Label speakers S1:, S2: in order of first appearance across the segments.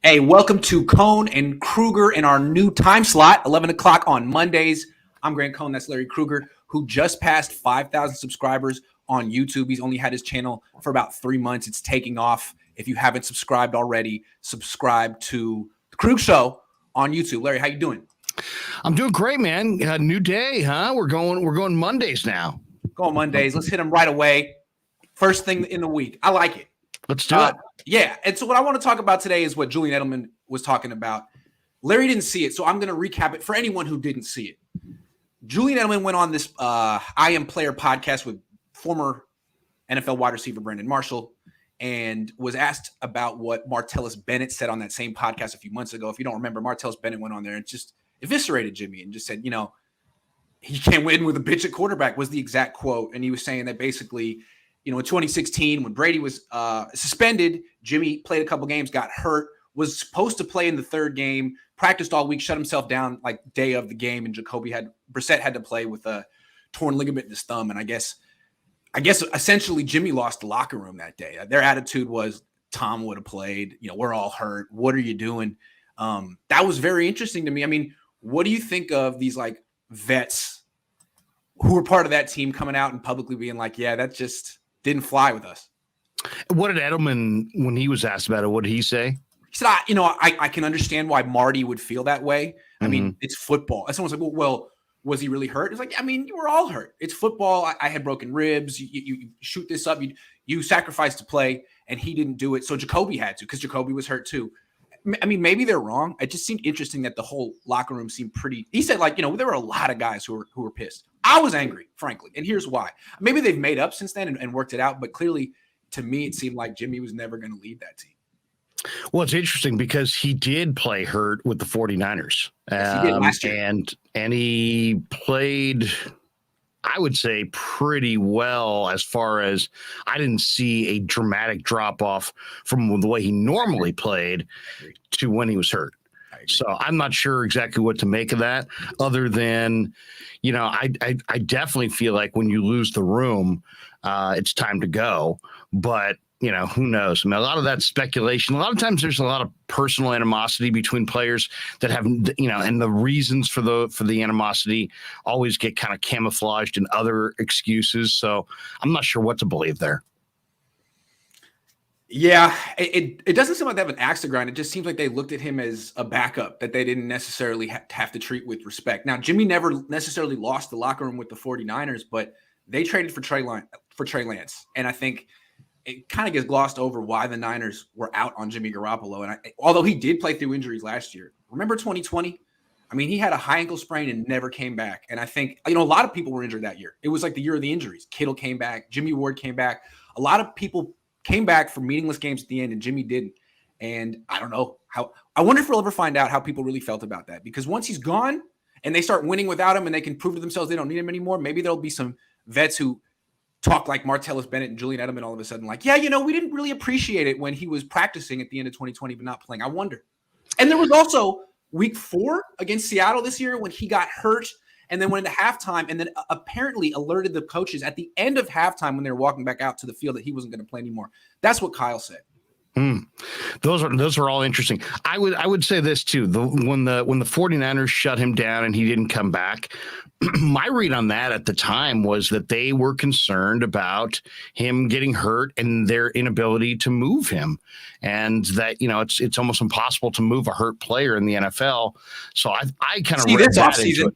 S1: Hey, welcome to Cohn and Krueger in our new time slot, 11 o'clock on Mondays. I'm Grant Cohn. That's Larry Krueger, who just passed 5,000 subscribers on YouTube. He's only had his channel for about 3 months. It's taking off. If you haven't subscribed already, subscribe to The Krug Show on YouTube. Larry, how you doing?
S2: I'm doing great, man. New day, huh? We're going Mondays now.
S1: Go on Mondays. Let's hit them right away. First thing in the week. I like it.
S2: Let's do it.
S1: Yeah. And so what I want to talk about today is what Julian Edelman was talking about. Larry didn't see it, so I'm going to recap it for anyone who didn't see it. Julian Edelman went on this I Am Player podcast with former NFL wide receiver Brandon Marshall and was asked about what Martellus Bennett said on that same podcast a few months ago. If you don't remember, Martellus Bennett went on there and just eviscerated Jimmy and just said, you know, he can't win with a bitch at quarterback was the exact quote. And he was saying that basically, you know, in 2016, when Brady was suspended, Jimmy played a couple games, got hurt, was supposed to play in the third game, practiced all week, shut himself down like day of the game, and Brissett had to play with a torn ligament in his thumb. And I guess essentially Jimmy lost the locker room that day. Their attitude was Tom would have played. You know, we're all hurt. What are you doing? That was very interesting to me. I mean, what do you think of these like vets who were part of that team coming out and publicly being like, yeah, that just didn't fly with us?
S2: What did Edelman, when he was asked about it, what did he say?
S1: He said, I can understand why Marty would feel that way. I mean, it's football. And someone's like, well, was he really hurt? It's like, I mean, you were all hurt. It's football. I had broken ribs. You shoot this up. You sacrificed to play, and he didn't do it. So Jacoby had to, because Jacoby was hurt too. I mean, maybe they're wrong. It just seemed interesting that the whole locker room seemed pretty. He said, like, you know, there were a lot of guys who were pissed. I was angry, frankly, and here's why. Maybe they've made up since then and worked it out, but clearly, to me, it seemed like Jimmy was never going to lead that team.
S2: Well, it's interesting because he did play hurt with the 49ers.
S1: Yes, he did last year.
S2: And he played, I would say, pretty well as far as I didn't see a dramatic drop off from the way he normally played to when he was hurt. So I'm not sure exactly what to make of that, other than, you know, I definitely feel like when you lose the room, it's time to go. But, you know, who knows? I mean, a lot of that speculation. A lot of times there's a lot of personal animosity between players that have, you know, and the reasons for the animosity always get kind of camouflaged in other excuses. So I'm not sure what to believe there.
S1: Yeah, it doesn't seem like they have an axe to grind. It just seems like they looked at him as a backup that they didn't necessarily have to treat with respect. Now, Jimmy never necessarily lost the locker room with the 49ers, but they traded for Trey Lance. And I think it kind of gets glossed over why the Niners were out on Jimmy Garoppolo. And although he did play through injuries last year, remember 2020? I mean, he had a high ankle sprain and never came back. And I think, you know, a lot of people were injured that year. It was like the year of the injuries. Kittle came back. Jimmy Ward came back. A lot of people came back for meaningless games at the end, and Jimmy didn't. And I don't know how. I wonder if we'll ever find out how people really felt about that. Because once he's gone and they start winning without him and they can prove to themselves they don't need him anymore, maybe there'll be some vets who talk like Martellus Bennett and Julian Edelman all of a sudden like, yeah, you know, we didn't really appreciate it when he was practicing at the end of 2020 but not playing. I wonder. And there was also week 4 against Seattle this year when he got hurt and then went into halftime and then apparently alerted the coaches at the end of halftime when they were walking back out to the field that he wasn't going to play anymore. That's what Kyle said.
S2: Those are all interesting. I would say this too. When the 49ers shut him down and he didn't come back, my read on that at the time was that they were concerned about him getting hurt and their inability to move him, and that, you know, it's almost impossible to move a hurt player in the NFL. So I kind of read that into it.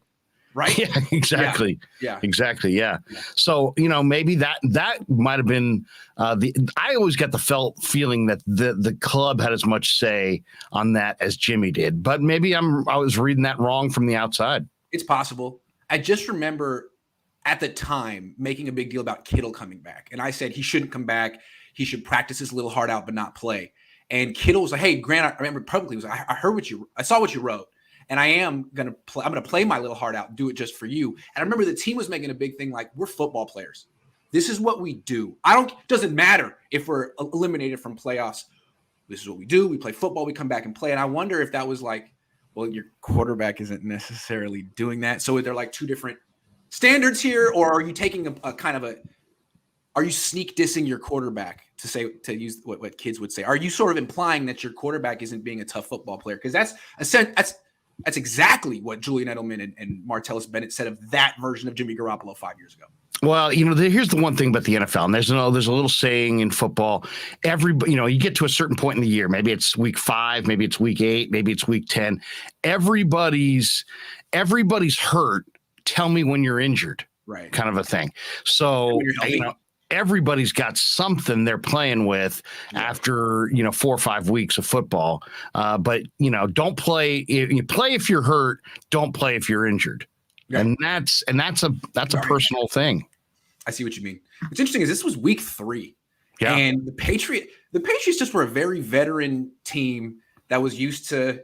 S1: Right.
S2: Yeah, exactly.
S1: Yeah.
S2: Exactly. Yeah. So, you know, maybe that might have been I always got the feeling that the club had as much say on that as Jimmy did, but maybe I was reading that wrong from the outside.
S1: It's possible. I just remember at the time making a big deal about Kittle coming back. And I said he shouldn't come back. He should practice his little heart out, but not play. And Kittle was like, hey, Grant, I remember publicly, I saw what you wrote. And I'm going to play my little heart out and do it just for you. And I remember the team was making a big thing like, we're football players. This is what we do. Doesn't matter if we're eliminated from playoffs. This is what we do. We play football. We come back and play. And I wonder if that was like, well, your quarterback isn't necessarily doing that. So are there like two different standards here? Or are you taking a kind of are you sneak dissing your quarterback to use what kids would say? Are you sort of implying that your quarterback isn't being a tough football player? Because that's exactly what Julian Edelman and Martellus Bennett said of that version of Jimmy Garoppolo 5 years ago.
S2: Well, here's the one thing about the NFL, and there's a little saying in football. Everybody, you get to a certain point in the year. Maybe it's week 5, maybe it's week 8, maybe it's week 10. Everybody's hurt. Tell me when you're injured,
S1: right?
S2: Kind of a thing. So everybody's got something they're playing with after 4 or 5 weeks of football. But don't play. You play if you're hurt. Don't play if you're injured. Right. And that's a personal thing.
S1: I see what you mean. What's interesting is this was week 3.
S2: Yeah.
S1: And the Patriots just were a very veteran team that was used to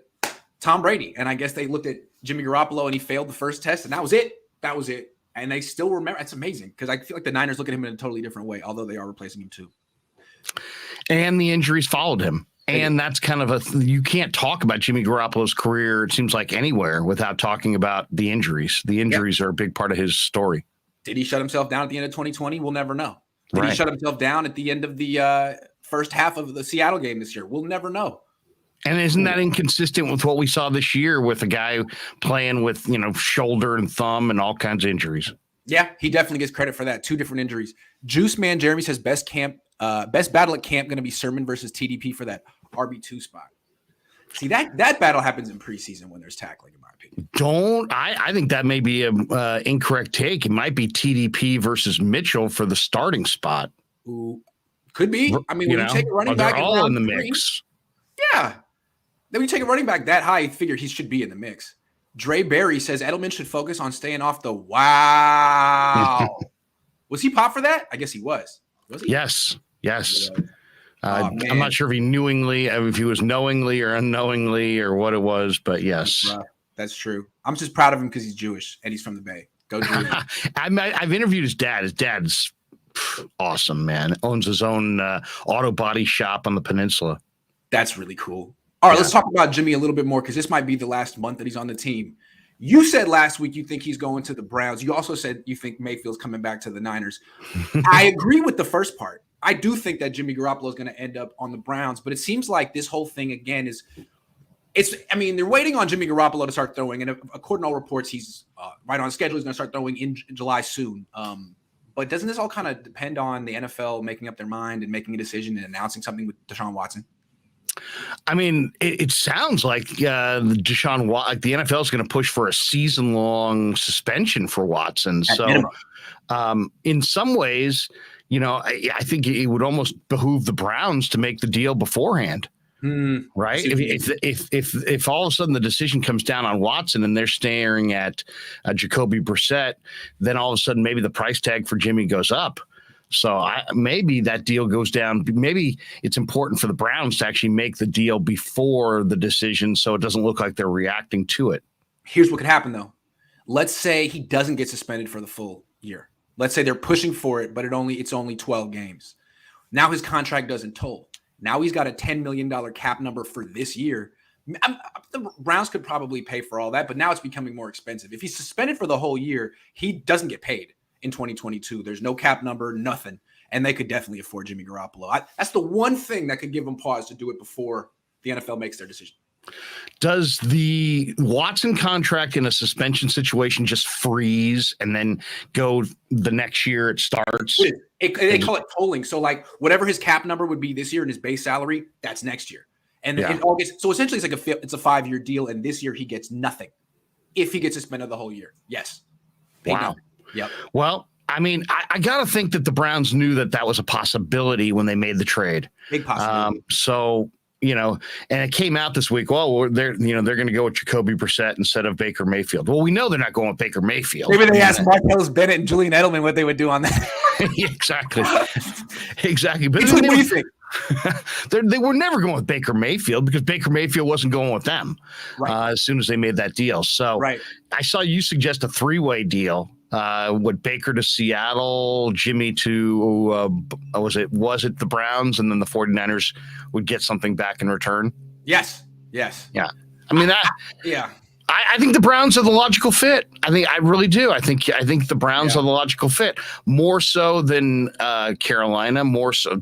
S1: Tom Brady. And I guess they looked at Jimmy Garoppolo and he failed the first test, and that was it. And they still remember. It's amazing because I feel like the Niners look at him in a totally different way, although they are replacing him too.
S2: And the injuries followed him. And that's kind of you can't talk about Jimmy Garoppolo's career, it seems like, anywhere without talking about the injuries. The injuries are a big part of his story.
S1: Did he shut himself down at the end of 2020? We'll never know. Did he shut himself down at the end of the first half of the Seattle game this year? We'll never know. And
S2: isn't that inconsistent with what we saw this year with a guy playing with, shoulder and thumb and all kinds of injuries?
S1: Yeah, he definitely gets credit for that. 2 different injuries. Juice Man Jeremy says best battle at camp going to be Sermon versus TDP for that RB2 spot. See, that battle happens in preseason when there's tackling, in my opinion.
S2: I think that may be an incorrect take. It might be TDP versus Mitchell for the starting spot.
S1: Ooh, could be. I mean, when you take a running back,
S2: they're all in the mix.
S1: Yeah. Then when you take a running back that high, you figure he should be in the mix. Dre Berry says Edelman should focus on staying off the wow. Was he popped for that? I guess he was. Was he?
S2: Yes. I'm not sure if he was knowingly or unknowingly or what it was, but yes.
S1: That's true. I'm just proud of him because he's Jewish and he's from the Bay. Go Jewish.
S2: I've interviewed his dad. His dad's awesome, man. Owns his own auto body shop on the peninsula.
S1: That's really cool. All right, let's talk about Jimmy a little bit more because this might be the last month that he's on the team. You said last week you think he's going to the Browns. You also said you think Mayfield's coming back to the Niners. I agree with the first part. I do think that Jimmy Garoppolo is going to end up on the Browns, but it seems like this whole thing again they're waiting on Jimmy Garoppolo to start throwing, and according to all reports, he's right on schedule. He's going to start throwing in July soon. But doesn't this all kind of depend on the NFL making up their mind and making a decision and announcing something with Deshaun Watson?
S2: I mean, it sounds like Deshaun Watson, the NFL is going to push for a season-long suspension for Watson. So, in some ways, I think it would almost behoove the Browns to make the deal beforehand, right? If all of a sudden the decision comes down on Watson and they're staring at Jacoby Brissett, then all of a sudden maybe the price tag for Jimmy goes up. So maybe that deal goes down. Maybe it's important for the Browns to actually make the deal before the decision so it doesn't look like they're reacting to it.
S1: Here's what could happen, though. Let's say he doesn't get suspended for the full year. Let's say they're pushing for it, but it's only 12 games. Now his contract doesn't toll. Now he's got a $10 million cap number for this year. The Browns could probably pay for all that, but now it's becoming more expensive. If he's suspended for the whole year, he doesn't get paid. In 2022, there's no cap number, nothing, and they could definitely afford Jimmy Garoppolo. That's the one thing that could give them pause to do it before the NFL makes their decision.
S2: Does the Watson contract in a suspension situation just freeze and then go the next year it starts?
S1: They call it tolling. So like whatever his cap number would be this year and his base salary, that's next year. And in August, so essentially it's a 5-year deal, and this year he gets nothing if he gets suspended the whole year. Yes.
S2: Wow.
S1: Yep.
S2: Well, I mean, I got to think that the Browns knew that was a possibility when they made the trade.
S1: Big possibility.
S2: So, and it came out this week. Well, they're going to go with Jacoby Brissett instead of Baker Mayfield. Well, we know they're not going with Baker Mayfield.
S1: Maybe they asked Martellus Bennett and Julian Edelman what they would do on that.
S2: Exactly. But
S1: what do you think?
S2: They were never going with Baker Mayfield because Baker Mayfield wasn't going with them as soon as they made that deal. So I saw you suggest a 3-way deal. With Baker to Seattle, Jimmy to was it the Browns, and then the 49ers would get something back in return?
S1: Yes.
S2: Yeah. I mean I think the Browns are the logical fit. I really do. I think the Browns are the logical fit, more so than Carolina,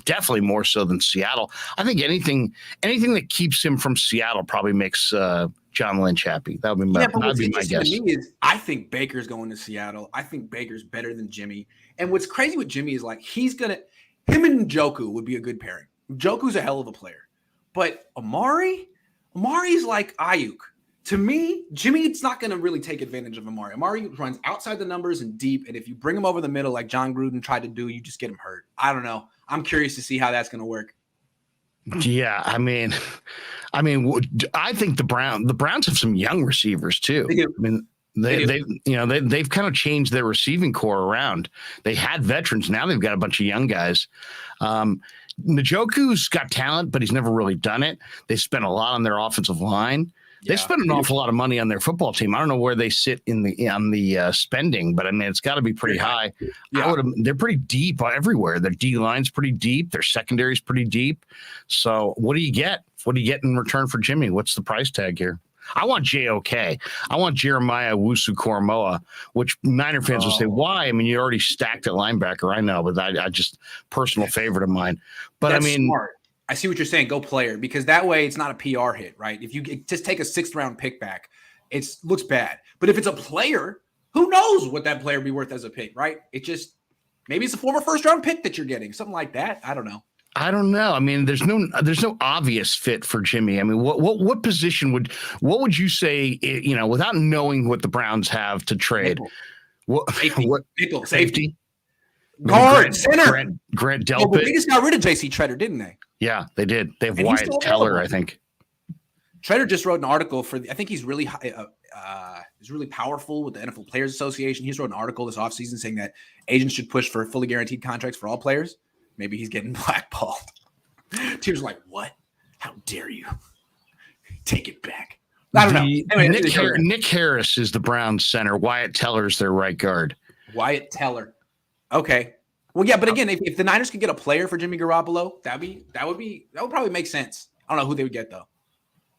S2: definitely more so than Seattle. I think anything that keeps him from Seattle probably makes John Lynch happy. That would be my guess.
S1: To me is I think Baker's going to Seattle. I think Baker's better than Jimmy. And what's crazy with Jimmy is like him and Njoku would be a good pairing. Njoku's a hell of a player, but Amari's like Ayuk. To me, Jimmy's not going to really take advantage of Amari. Amari runs outside the numbers and deep, and if you bring him over the middle like John Gruden tried to do, you just get him hurt. I don't know. I'm curious to see how that's going to work.
S2: Yeah, I mean, I think the Browns have some young receivers too.
S1: They do.
S2: I mean, they've kind of changed their receiving core around. They had veterans, now they've got a bunch of young guys. Njoku's got talent, but he's never really done it. They spent a lot on their offensive line. They spent an awful lot of money on their football team. I don't know where they sit on the spending, but I mean, it's got to be pretty high. Yeah. They're pretty deep everywhere. Their D line's pretty deep. Their secondary's pretty deep. So what do you get? What do you get in return for Jimmy? What's the price tag here? I want JOK. I want Jeremiah Owusu-Koramoah, which Niner fans will say, why? I mean, you already stacked at linebacker. I know, but I just personal favorite of mine. But
S1: that's
S2: I mean,
S1: smart. I see what you're saying. Go player, because that way it's not a PR hit, right? If you just take a 6th round pick back, it looks bad. But if it's a player, who knows what that player would be worth as a pick, right? Maybe it's a former 1st round pick that you're getting, something like that. I don't know. I mean, there's no obvious fit for Jimmy. I mean, what position what would you say, without knowing what the Browns have to trade? Safety? Guard, center.
S2: Grant Delpit.
S1: They just got rid of J.C. Treader, didn't they?
S2: Yeah, they did. They have Wyatt Teller, I think.
S1: Treader just wrote an article I think he's really he's really powerful with the NFL Players Association. He just wrote an article this offseason saying that agents should push for fully guaranteed contracts for all players. Maybe he's getting blackballed. Tears like, what? How dare you? Take it back. I don't know. Anyway,
S2: Nick Harris is the Browns center. Wyatt Teller is their right guard.
S1: Wyatt Teller. Okay. Well, yeah, but again, if the Niners could get a player for Jimmy Garoppolo, that would probably make sense. I don't know who they would get though.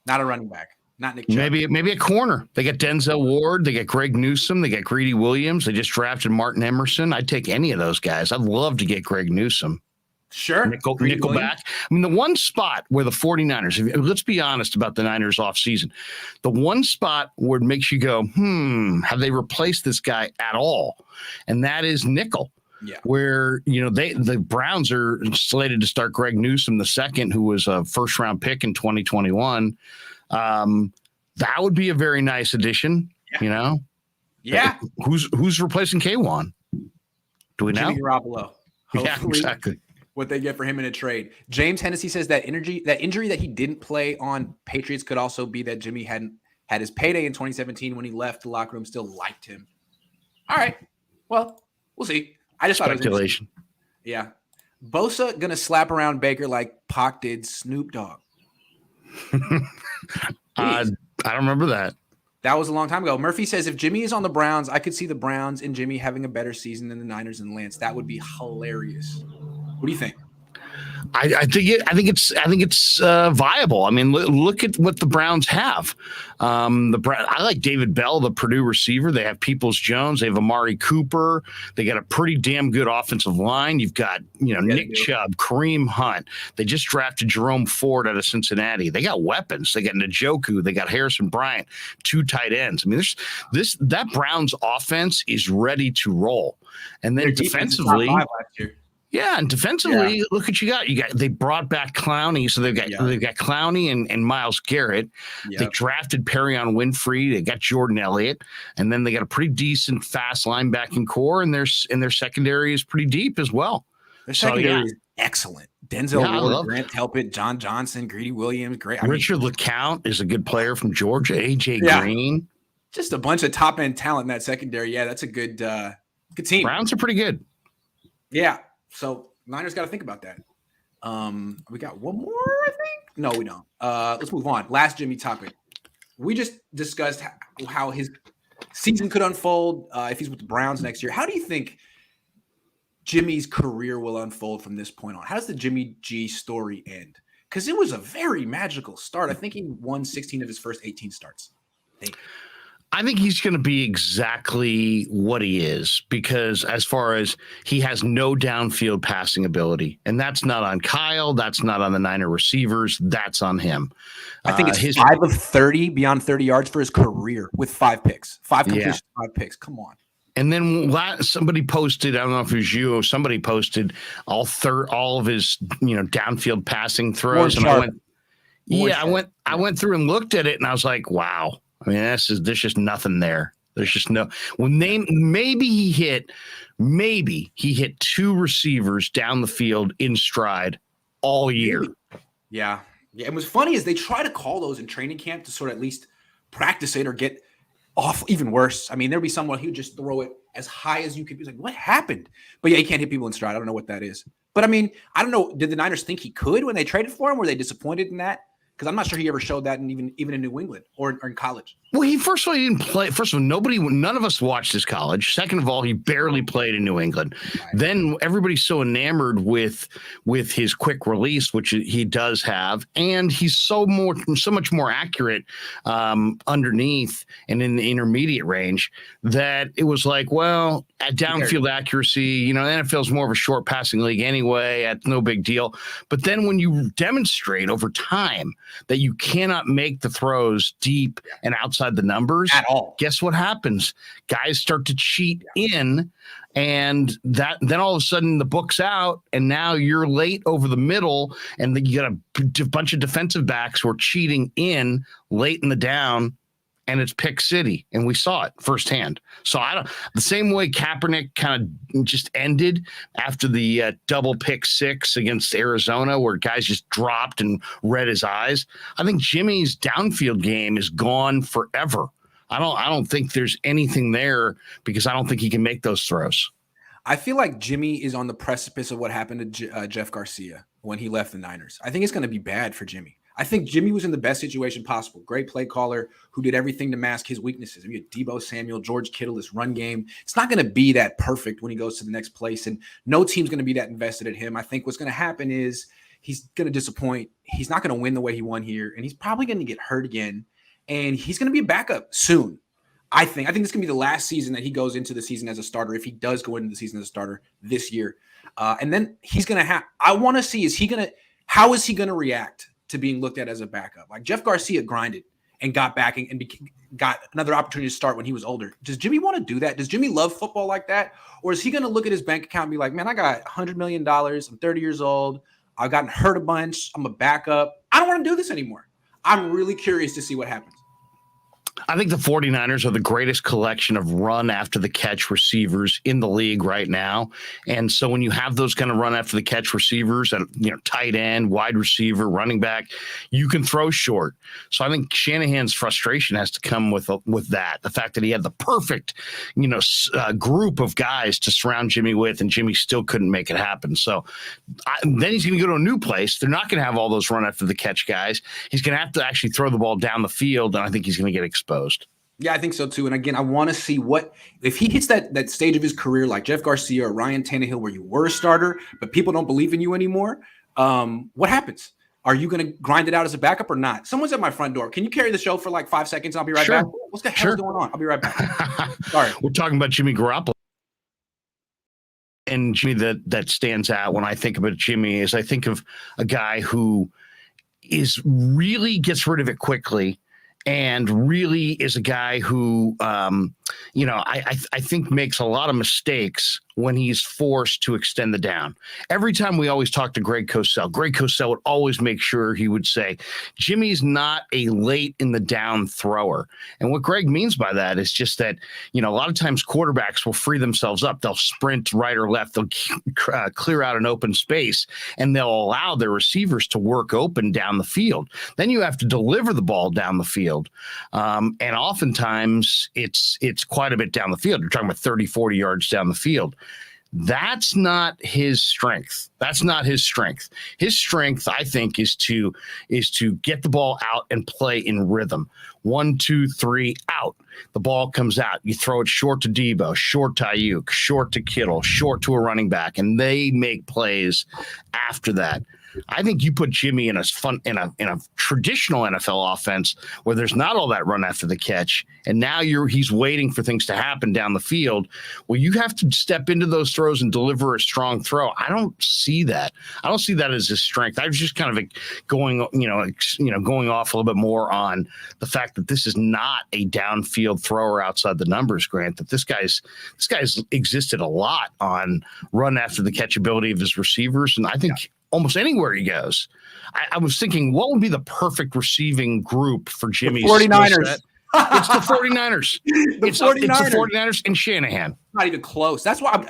S1: Not a running back. Not Nick Chubb.
S2: Maybe a corner. They get Denzel Ward. They get Greg Newsome. They get Greedy Williams. They just drafted Martin Emerson. I'd take any of those guys. I'd love to get Greg Newsome.
S1: Sure.
S2: Nickelback. I mean, the one spot where the 49ers, let's be honest about the Niners offseason, the one spot where it makes you go, have they replaced this guy at all? And that is nickel.
S1: Yeah.
S2: Where, the Browns are slated to start Greg Newsome II, who was a 1st round pick in 2021. That would be a very nice addition,
S1: Yeah.
S2: Who's replacing K1? Do we know?
S1: Jimmy Garoppolo.
S2: Yeah, exactly.
S1: What they get for him in a trade. James Hennessy says that injury that he didn't play on Patriots could also be that Jimmy hadn't had his payday in 2017 when he left the locker room, still liked him. All right. Well, we'll see. I just thought it was interesting. Yeah. Bosa going to slap around Baker like Pac did Snoop Dogg.
S2: I don't remember that.
S1: That was a long time ago. Murphy says, if Jimmy is on the Browns, I could see the Browns and Jimmy having a better season than the Niners and Lance. That would be hilarious. What do you think?
S2: I think it's viable. I mean, look at what the Browns have. I like David Bell, the Purdue receiver. They have Peoples-Jones. They have Amari Cooper. They got a pretty damn good offensive line. You've got Nick Chubb, Kareem Hunt. They just drafted Jerome Ford out of Cincinnati. They got weapons. They got Njoku. They got Harrison Bryant. 2 tight ends. I mean, that Browns offense is ready to roll. And then defensively. Yeah, and defensively, look what you got. They brought back Clowney, so they've got Clowney and Myles Garrett. Yep. They drafted Perrion Winfrey. They got Jordan Elliott, and then they got a pretty decent, fast linebacking core, and their secondary is pretty deep as well.
S1: Their secondary is excellent. Denzel Ward, Grant Delpit, John Johnson, Greedy Williams, great.
S2: Richard LeCount is a good player from Georgia. AJ Green,
S1: just a bunch of top end talent in that secondary. Yeah, that's a good team.
S2: Browns are pretty good.
S1: Yeah. So Niners got to think about that. We got one more, I think. No, we don't. Let's move on. Last Jimmy topic. We just discussed how his season could unfold if he's with the Browns next year. How do you think Jimmy's career will unfold from this point on? How does the Jimmy G story end? Because it was a very magical start. I think he won 16 of his first 18 starts.
S2: I think he's going to be exactly what he is, because as far as he has no downfield passing ability, and that's not on Kyle, that's not on the Niner receivers, that's on him.
S1: I think it's 5 of 30 beyond 30 yards for his career with 5 picks, 5 completions, 5 picks. Come on.
S2: And then somebody posted, I don't know if it was you or somebody posted all of his, downfield passing throws. And I went through and looked at it and I was like, wow. I mean, there's just nothing there. There's just no, maybe he hit 2 receivers down the field in stride all year.
S1: Yeah. And what's funny is they try to call those in training camp to sort of at least practice it or get off. Even worse, I mean, there'd be someone he would just throw it as high as you could. He's like, what happened? But yeah, he can't hit people in stride. I don't know what that is. But I mean, I don't know. Did the Niners think he could when they traded for him? Were they disappointed in that? Because I'm not sure he ever showed that even in New England or in college.
S2: Well, he didn't play. First of all, none of us watched his college. Second of all, he barely played in New England. Right. Then everybody's so enamored with his quick release, which he does have, and he's so much more accurate underneath and in the intermediate range, that it was like, well, at downfield accuracy, the NFL is more of a short passing league anyway. That's no big deal. But then when you demonstrate over time that you cannot make the throws deep and outside the numbers
S1: at all, guess
S2: what happens? Guys start to cheat in, and then all of a sudden the book's out, and now you're late over the middle, and then you got a bunch of defensive backs who are cheating in late in the down, and it's pick city, and we saw it firsthand. So the same way Kaepernick kind of just ended after the double pick 6 against Arizona, where guys just dropped and read his eyes. I think Jimmy's downfield game is gone forever. I don't think there's anything there, because I don't think he can make those throws.
S1: I feel like Jimmy is on the precipice of what happened to Jeff Garcia when he left the Niners. I think it's going to be bad for Jimmy. I think Jimmy was in the best situation possible. Great play caller who did everything to mask his weaknesses. We had Deebo Samuel, George Kittle, his run game. It's not going to be that perfect when he goes to the next place, and no team's going to be that invested in him. I think what's going to happen is he's going to disappoint. He's not going to win the way he won here, and he's probably going to get hurt again, and he's going to be a backup soon. I think this is going to be the last season that he goes into the season as a starter, if he does go into the season as a starter this year. And then he's going to I want to see, how is he going to react to being looked at as a backup? Like Jeff Garcia grinded and got back and got another opportunity to start when he was older. Does Jimmy want to do that? Does Jimmy love football like that? Or is he going to look at his bank account and be like, man, I got $100 million. I'm 30 years old. I've gotten hurt a bunch. I'm a backup. I don't want to do this anymore. I'm really curious to see what happens.
S2: I think the 49ers are the greatest collection of run after the catch receivers in the league right now. And so when you have those kind of run after the catch receivers and, tight end, wide receiver, running back, you can throw short. So I think Shanahan's frustration has to come with that. The fact that he had the perfect, group of guys to surround Jimmy with, and Jimmy still couldn't make it happen. So then he's going to go to a new place. They're not going to have all those run after the catch guys. He's going to have to actually throw the ball down the field, and I think he's going to get exposed.
S1: Yeah, I think so too. And again, I want to see if he hits that stage of his career like Jeff Garcia or Ryan Tannehill, where you were a starter, but people don't believe in you anymore. What happens? Are you going to grind it out as a backup or not? Someone's at my front door. Can you carry the show for like 5 seconds? I'll be right back. What's the hell going on? I'll be right back. Sorry.
S2: We're talking about Jimmy Garoppolo. And Jimmy, that stands out when I think about Jimmy is I think of a guy who really gets rid of it quickly, and really is a guy who, I think makes a lot of mistakes when he's forced to extend the down. Every time we always talk to Greg Cosell would always make sure he would say, Jimmy's not a late in the down thrower. And what Greg means by that is just that, a lot of times quarterbacks will free themselves up. They'll sprint right or left. They'll clear out an open space, and they'll allow their receivers to work open down the field. Then you have to deliver the ball down the field. And oftentimes it's quite a bit down the field. You're talking about 30, 40 yards down the field. That's not his strength. His strength, I think, is to get the ball out and play in rhythm. 1, 2, 3, out. The ball comes out. You throw it short to Deebo, short to Ayuk, short to Kittle, short to a running back, and they make plays after that. I think you put Jimmy in a traditional NFL offense where there's not all that run after the catch, and now he's waiting for things to happen down the field. Well, you have to step into those throws and deliver a strong throw. I don't see that. I don't see that as his strength. I was just kind of going off a little bit more on the fact that this is not a downfield thrower outside the numbers, Grant. That this guy's existed a lot on run after the catch ability of his receivers, and I think almost anywhere he goes. I was thinking, what would be the perfect receiving group for Jimmy's
S1: 49ers?
S2: It's the 49ers. It's the 49ers and Shanahan.
S1: Not even close. That's why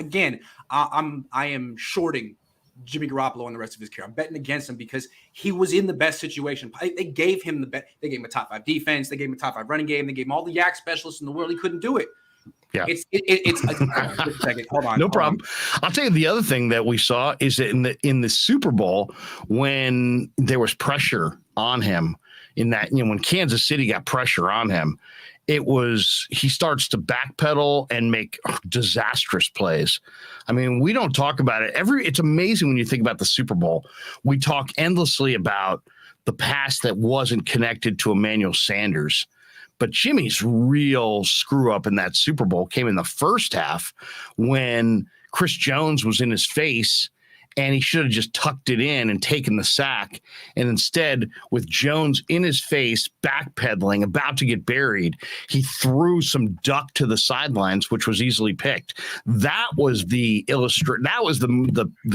S1: I am shorting Jimmy Garoppolo on the rest of his career. I'm betting against him because he was in the best situation. They gave him the best. They gave him a top 5 defense. They gave him a top 5 running game. They gave him all the yak specialists in the world. He couldn't do it.
S2: Yeah,
S1: it's a second. Hold on.
S2: No problem. I'll tell you the other thing that we saw is that in the Super Bowl when there was pressure on him in that, when Kansas City got pressure on him, he starts to backpedal and make disastrous plays. I mean, we don't talk about it. It's amazing when you think about the Super Bowl. We talk endlessly about the pass that wasn't connected to Emmanuel Sanders. But Jimmy's real screw up in that Super Bowl came in the first half when Chris Jones was in his face and he should have just tucked it in and taken the sack. And instead, with Jones in his face, backpedaling, about to get buried, he threw some duck to the sidelines, which was easily picked. That was the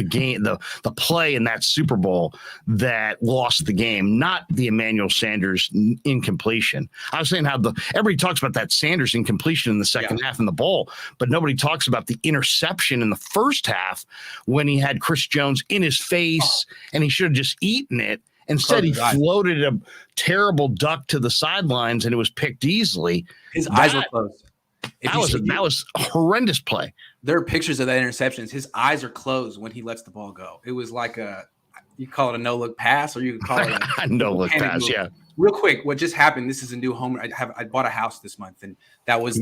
S2: game, the play in that Super Bowl that lost the game, not the Emmanuel Sanders incompletion. I was saying how everybody talks about that Sanders incompletion in the second half in the bowl, but nobody talks about the interception in the first half when he had Chris Jones in his face and he should have just eaten it. Instead, he floated a terrible duck to the sidelines and it was picked easily.
S1: His eyes were closed.
S2: That was a horrendous play.
S1: There are pictures of that interceptions. His eyes are closed when he lets the ball go. It was like you call it a no-look pass, or you could call it
S2: a no-look pass, yeah.
S1: Real quick, what just happened, this is a new home. I bought a house this month, and that was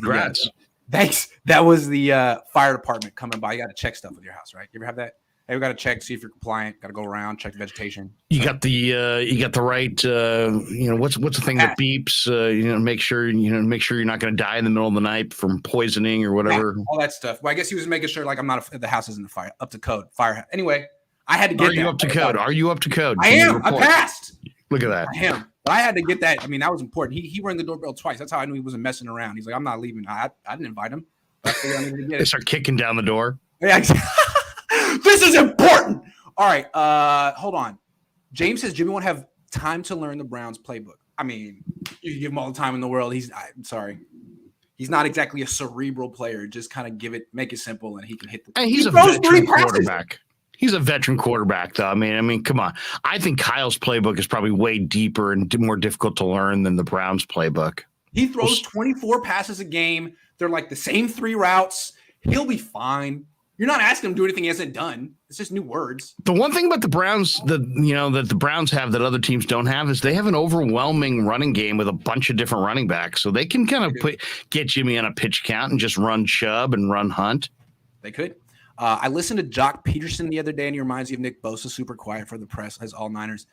S1: thanks. That was the fire department coming by. You got to check stuff with your house, right? You ever have that? Hey, we got to check, see if you're compliant. Got to go around, check the vegetation.
S2: You got the right. What's the thing that beeps? Make sure you're not going to die in the middle of the night from poisoning or whatever.
S1: Yeah, all that stuff. Well, I guess he was making sure, like, the house isn't up to code. Fire. Anyway, I had to get.
S2: Are you up to code? Are you up to code?
S1: I am. I passed.
S2: Look at that.
S1: I am. But I had to get that. I mean, that was important. He rang the doorbell twice. That's how I knew he wasn't messing around. He's like, I'm not leaving. I didn't invite him. But I figured I needed to get it.
S2: They start kicking down the door.
S1: Yeah. This is important. All right. Hold on. James says Jimmy won't have time to learn the Browns playbook. I mean, you can give him all the time in the world. I'm sorry. He's not exactly a cerebral player. Just kind of make it simple and he can hit
S2: and he's a veteran quarterback. He's a veteran quarterback, though. I mean, come on. I think Kyle's playbook is probably way deeper and more difficult to learn than the Browns playbook.
S1: He throws 24 passes a game. They're like the same 3 routes. He'll be fine. You're not asking him to do anything he hasn't done. It's just new words.
S2: The one thing about the Browns that the Browns have that other teams don't have is they have an overwhelming running game with a bunch of different running backs. So they can kind of get Jimmy on a pitch count and just run Chubb and run Hunt.
S1: They could. I listened to Jock Peterson the other day, and he reminds me of Nick Bosa, super quiet for the press, as all Niners.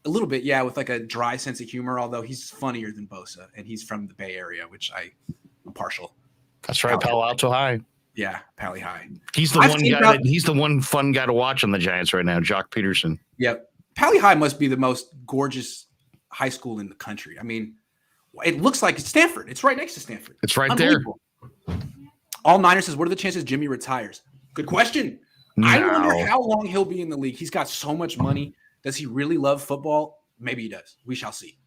S1: A little bit, yeah, with like a dry sense of humor, although he's funnier than Bosa, and he's from the Bay Area, which I'm partial.
S2: That's right, Palo Alto High.
S1: Yeah, Pally High.
S2: He's the one fun guy to watch on the Giants right now, Jock Peterson.
S1: Yep. Pally High must be the most gorgeous high school in the country. I mean, it looks like it's Stanford. It's right next to Stanford.
S2: It's right there.
S1: All Niners says, what are the chances Jimmy retires? Good question. No. I wonder how long he'll be in the league. He's got so much money. Does he really love football? Maybe he does. We shall see.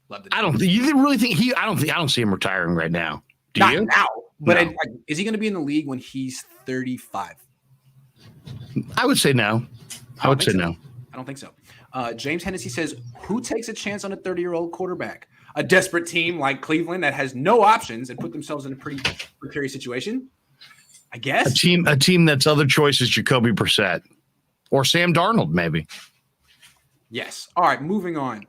S2: Love the. I don't. You really think he? I don't see him retiring right now. Do
S1: Not
S2: you?
S1: Now, but no. Is he going to be in the league when he's 35?
S2: I would say no. I would say no.
S1: I don't think so. James Hennessy says, "Who takes a chance on a 30-year-old quarterback? A desperate team like Cleveland that has no options and put themselves in a pretty precarious situation." I guess
S2: a team that's other choice is Jacoby Brissett or Sam Darnold, maybe.
S1: Yes. All right. Moving on.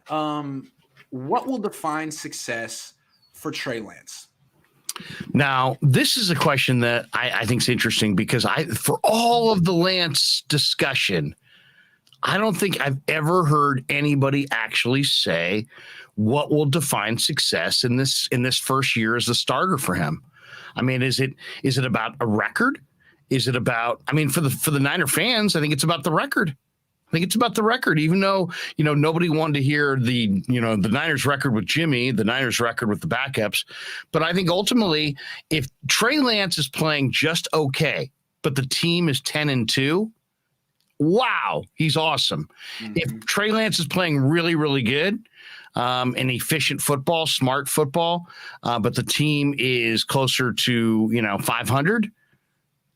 S1: What will define success for Trey Lance?
S2: Now, this is a question that I think is interesting because for all of the Lance discussion, I don't think I've ever heard anybody actually say what will define success in this first year as a starter for him. I mean, is it about a record? Is it about, I mean, for the Niner fans, I think it's about the record. I think it's about the record, even though, nobody wanted to hear the Niners record with Jimmy, the Niners record with the backups. But I think ultimately, if Trey Lance is playing just okay, but the team is 10-2, wow, he's awesome. Mm-hmm. If Trey Lance is playing really, really good, and efficient football, smart football, but the team is closer to, 500,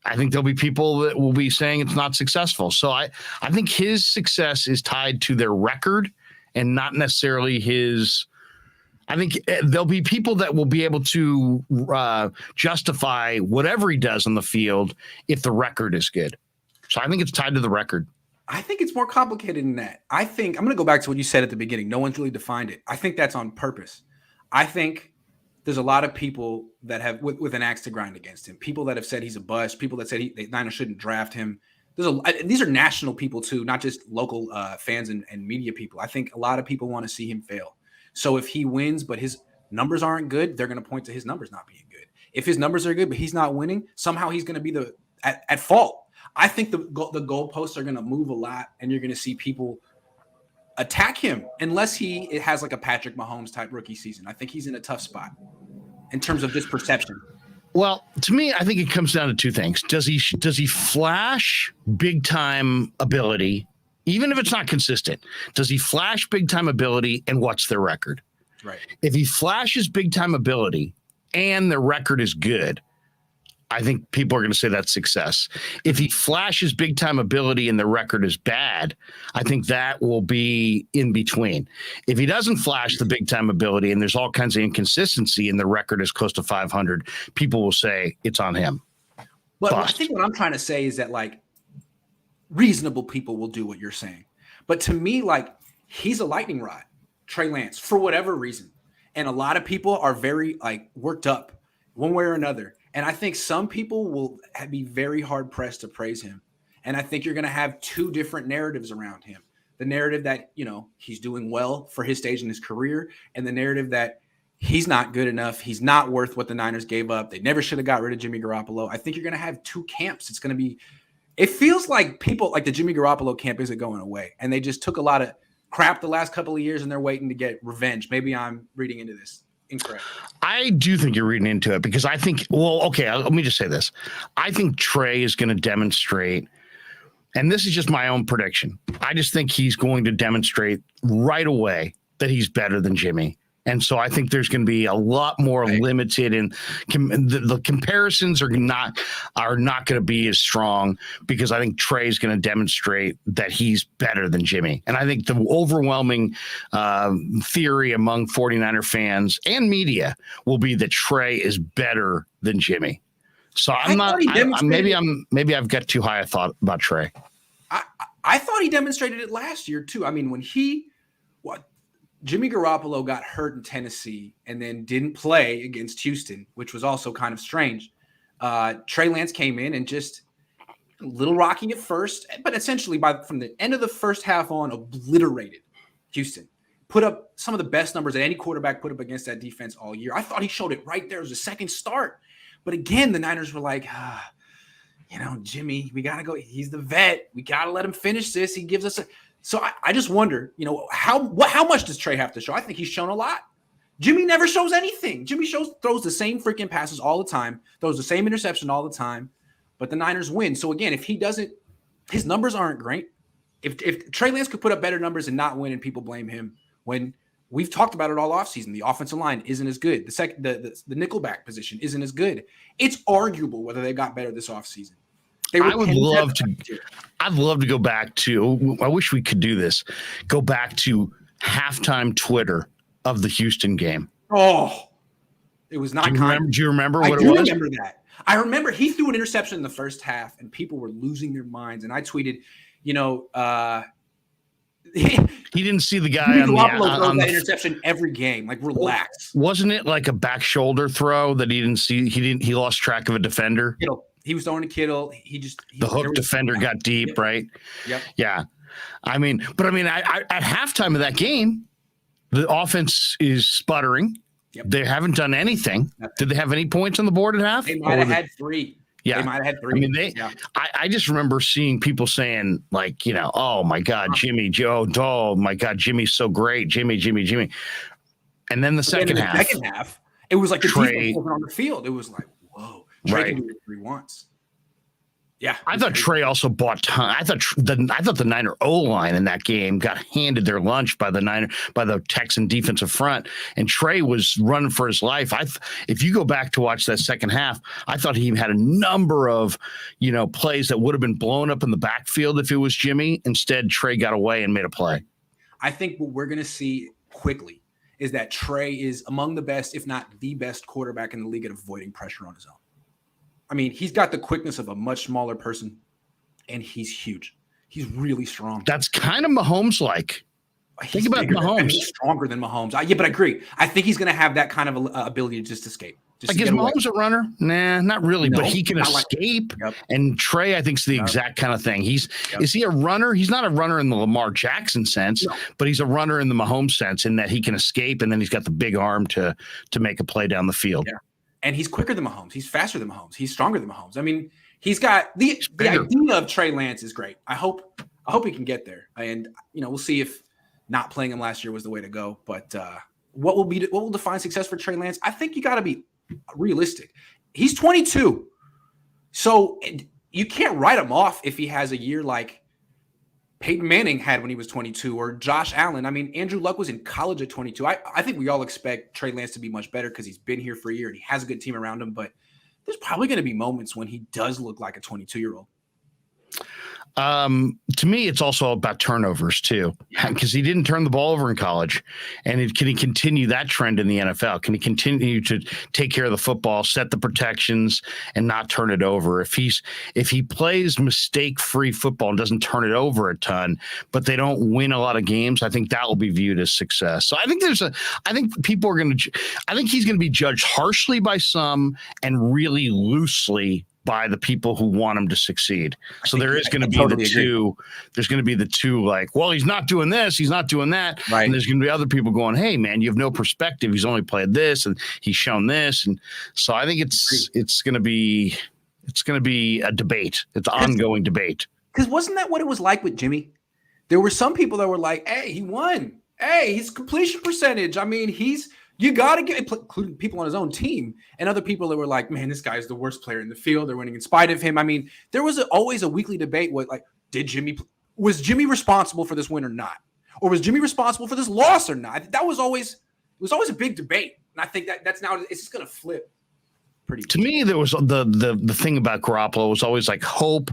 S2: I think there'll be people that will be saying it's not successful. So I think his success is tied to their record and not necessarily his. I think there'll be people that will be able to justify whatever he does on the field if the record is good. So I think it's tied to the record.
S1: I think it's more complicated than that. I think I'm going to go back to what you said at the beginning. No one's really defined it. I think that's on purpose. I think there's a lot of people that have with an axe to grind against him. People that have said he's a bust. People that said the Niners shouldn't draft him. These are national people too, not just local fans and media people. I think a lot of people want to see him fail. So if he wins, but his numbers aren't good, they're going to point to his numbers not being good. If his numbers are good, but he's not winning, somehow he's going to be at fault. I think the goalposts are going to move a lot, and you're going to see people attack him unless he has like a Patrick Mahomes type rookie season. I think he's in a tough spot in terms of this perception.
S2: Well, to me, I think it comes down to two things. Does he flash big time ability, even if it's not consistent? Does he flash big time ability, and what's their record?
S1: Right.
S2: If he flashes big time ability and the record is good, I think people are going to say that's success. If he flashes big time ability and the record is bad, I think that will be in between. If he doesn't flash the big time ability and there's all kinds of inconsistency and the record is close to 500, people will say it's on him.
S1: But I think what I'm trying to say is that like reasonable people will do what you're saying. But to me, like he's a lightning rod, Trey Lance, for whatever reason. And a lot of people are very like worked up one way or another. And I think some people will be very hard pressed to praise him. And I think you're going to have two different narratives around him. The narrative that, he's doing well for his stage in his career, and the narrative that he's not good enough. He's not worth what the Niners gave up. They never should have got rid of Jimmy Garoppolo. I think you're going to have two camps. It feels like people like the Jimmy Garoppolo camp isn't going away. And they just took a lot of crap the last couple of years and they're waiting to get revenge. Maybe I'm reading into this incorrect.
S2: I do think you're reading into it because I think, let me just say this. I think Trey is going to demonstrate, and this is just my own prediction. I just think he's going to demonstrate right away that he's better than Jimmy. And so I think there's going to be a lot more limited, and the comparisons are not going to be as strong because I think Trey's going to demonstrate that he's better than Jimmy. And I think the overwhelming theory among 49er fans and media will be that Trey is better than Jimmy. So maybe I've got too high a thought about Trey.
S1: I thought he demonstrated it last year too. I mean, when Jimmy Garoppolo got hurt in Tennessee and then didn't play against Houston, which was also kind of strange. Trey Lance came in and just a little rocking at first, but essentially from the end of the first half on, obliterated Houston. Put up some of the best numbers that any quarterback put up against that defense all year. I thought he showed it right there. It was a second start. But again, the Niners were like, Jimmy, we got to go. He's the vet. We got to let him finish this. He gives us So I just wonder, how much does Trey have to show? I think he's shown a lot. Jimmy never shows anything. Jimmy throws the same freaking passes all the time, throws the same interception all the time, but the Niners win. So again, if he doesn't, his numbers aren't great. If Trey Lance could put up better numbers and not win, and people blame him, when we've talked about it all offseason, the offensive line isn't as good. The nickelback position isn't as good. It's arguable whether they got better this offseason.
S2: I'd love to go back to, I wish we could do this, go back to halftime Twitter of the Houston game.
S1: Oh, it was not kind.
S2: Do you remember what it was?
S1: I do remember that. I remember he threw an interception in the first half and people were losing their minds. And I tweeted,
S2: he didn't see the guy on
S1: that interception every game. Like, relax.
S2: Wasn't it like a back shoulder throw that he didn't see? He lost track of a defender.
S1: He was throwing to Kittle. The
S2: hook defender got deep, right?
S1: Yep.
S2: Yeah. I mean, at halftime of that game, the offense is sputtering.
S1: Yep.
S2: They haven't done anything. Did they have any points on the board at half?
S1: They might have had 3.
S2: Yeah.
S1: They might have had 3.
S2: I mean, I just remember seeing people saying, like, oh my God, Jimmy, oh my God, Jimmy's so great. Jimmy. And then the second half,
S1: it was like the
S2: Trey,
S1: defense wasn't on the field. It was like, whoa, Trey can do it 3 once. Yeah,
S2: I thought Trey also bought time. I thought the Niner O-line in that game got handed their lunch by the Texan defensive front, and Trey was running for his life. If you go back to watch that second half, I thought he had a number of plays that would have been blown up in the backfield if it was Jimmy. Instead, Trey got away and made a play.
S1: I think what we're going to see quickly is that Trey is among the best, if not the best quarterback in the league at avoiding pressure on his own. I mean, he's got the quickness of a much smaller person, and he's huge. He's really strong.
S2: That's kind of Mahomes-like. Think about Mahomes.
S1: He's stronger than Mahomes. Yeah, but I agree. I think he's going to have that kind of ability to just escape.
S2: Is Mahomes a runner? Nah, not really, but he can escape. And Trey, I think, is the exact kind of thing. Is he a runner? He's not a runner in the Lamar Jackson sense, but he's a runner in the Mahomes sense in that he can escape, and then he's got the big arm to make a play down the field.
S1: Yeah. And he's quicker than Mahomes. He's faster than Mahomes. He's stronger than Mahomes. I mean, he's got the idea of Trey Lance is great. I hope he can get there. And we'll see if not playing him last year was the way to go. But what will define success for Trey Lance? I think you got to be realistic. He's 22, so you can't write him off if he has a year like Peyton Manning had when he was 22, or Josh Allen. I mean, Andrew Luck was in college at 22. I think we all expect Trey Lance to be much better because he's been here for a year and he has a good team around him. But there's probably going to be moments when he does look like a 22-year-old.
S2: To me, it's also about turnovers too, because he didn't turn the ball over in college. And can he continue that trend in the NFL? Can he continue to take care of the football, set the protections, and not turn it over? If he plays mistake-free football and doesn't turn it over a ton, but they don't win a lot of games, I think that will be viewed as success. So I think people are going to. I think he's going to be judged harshly by some and really loosely by the people who want him to succeed. So there is going to be the two. There's going to be the two, like, well, he's not doing this, he's not doing that. Right. And there's going to be other people going, hey man, you have no perspective. He's only played this and he's shown this. And so I think it's going to be a debate. It's an ongoing debate.
S1: Because wasn't that what it was like with Jimmy? There were some people that were like, hey, he won. Hey, his completion percentage. I mean, you got to get, including people on his own team, and other people that were like, man, this guy's the worst player in the field. They're winning in spite of him. I mean, there was always a weekly debate. Was Jimmy responsible for this win or not? Or was Jimmy responsible for this loss or not? It was always a big debate. And I think that's now, it's just going to flip.
S2: To me, there was the thing about Garoppolo was always like hope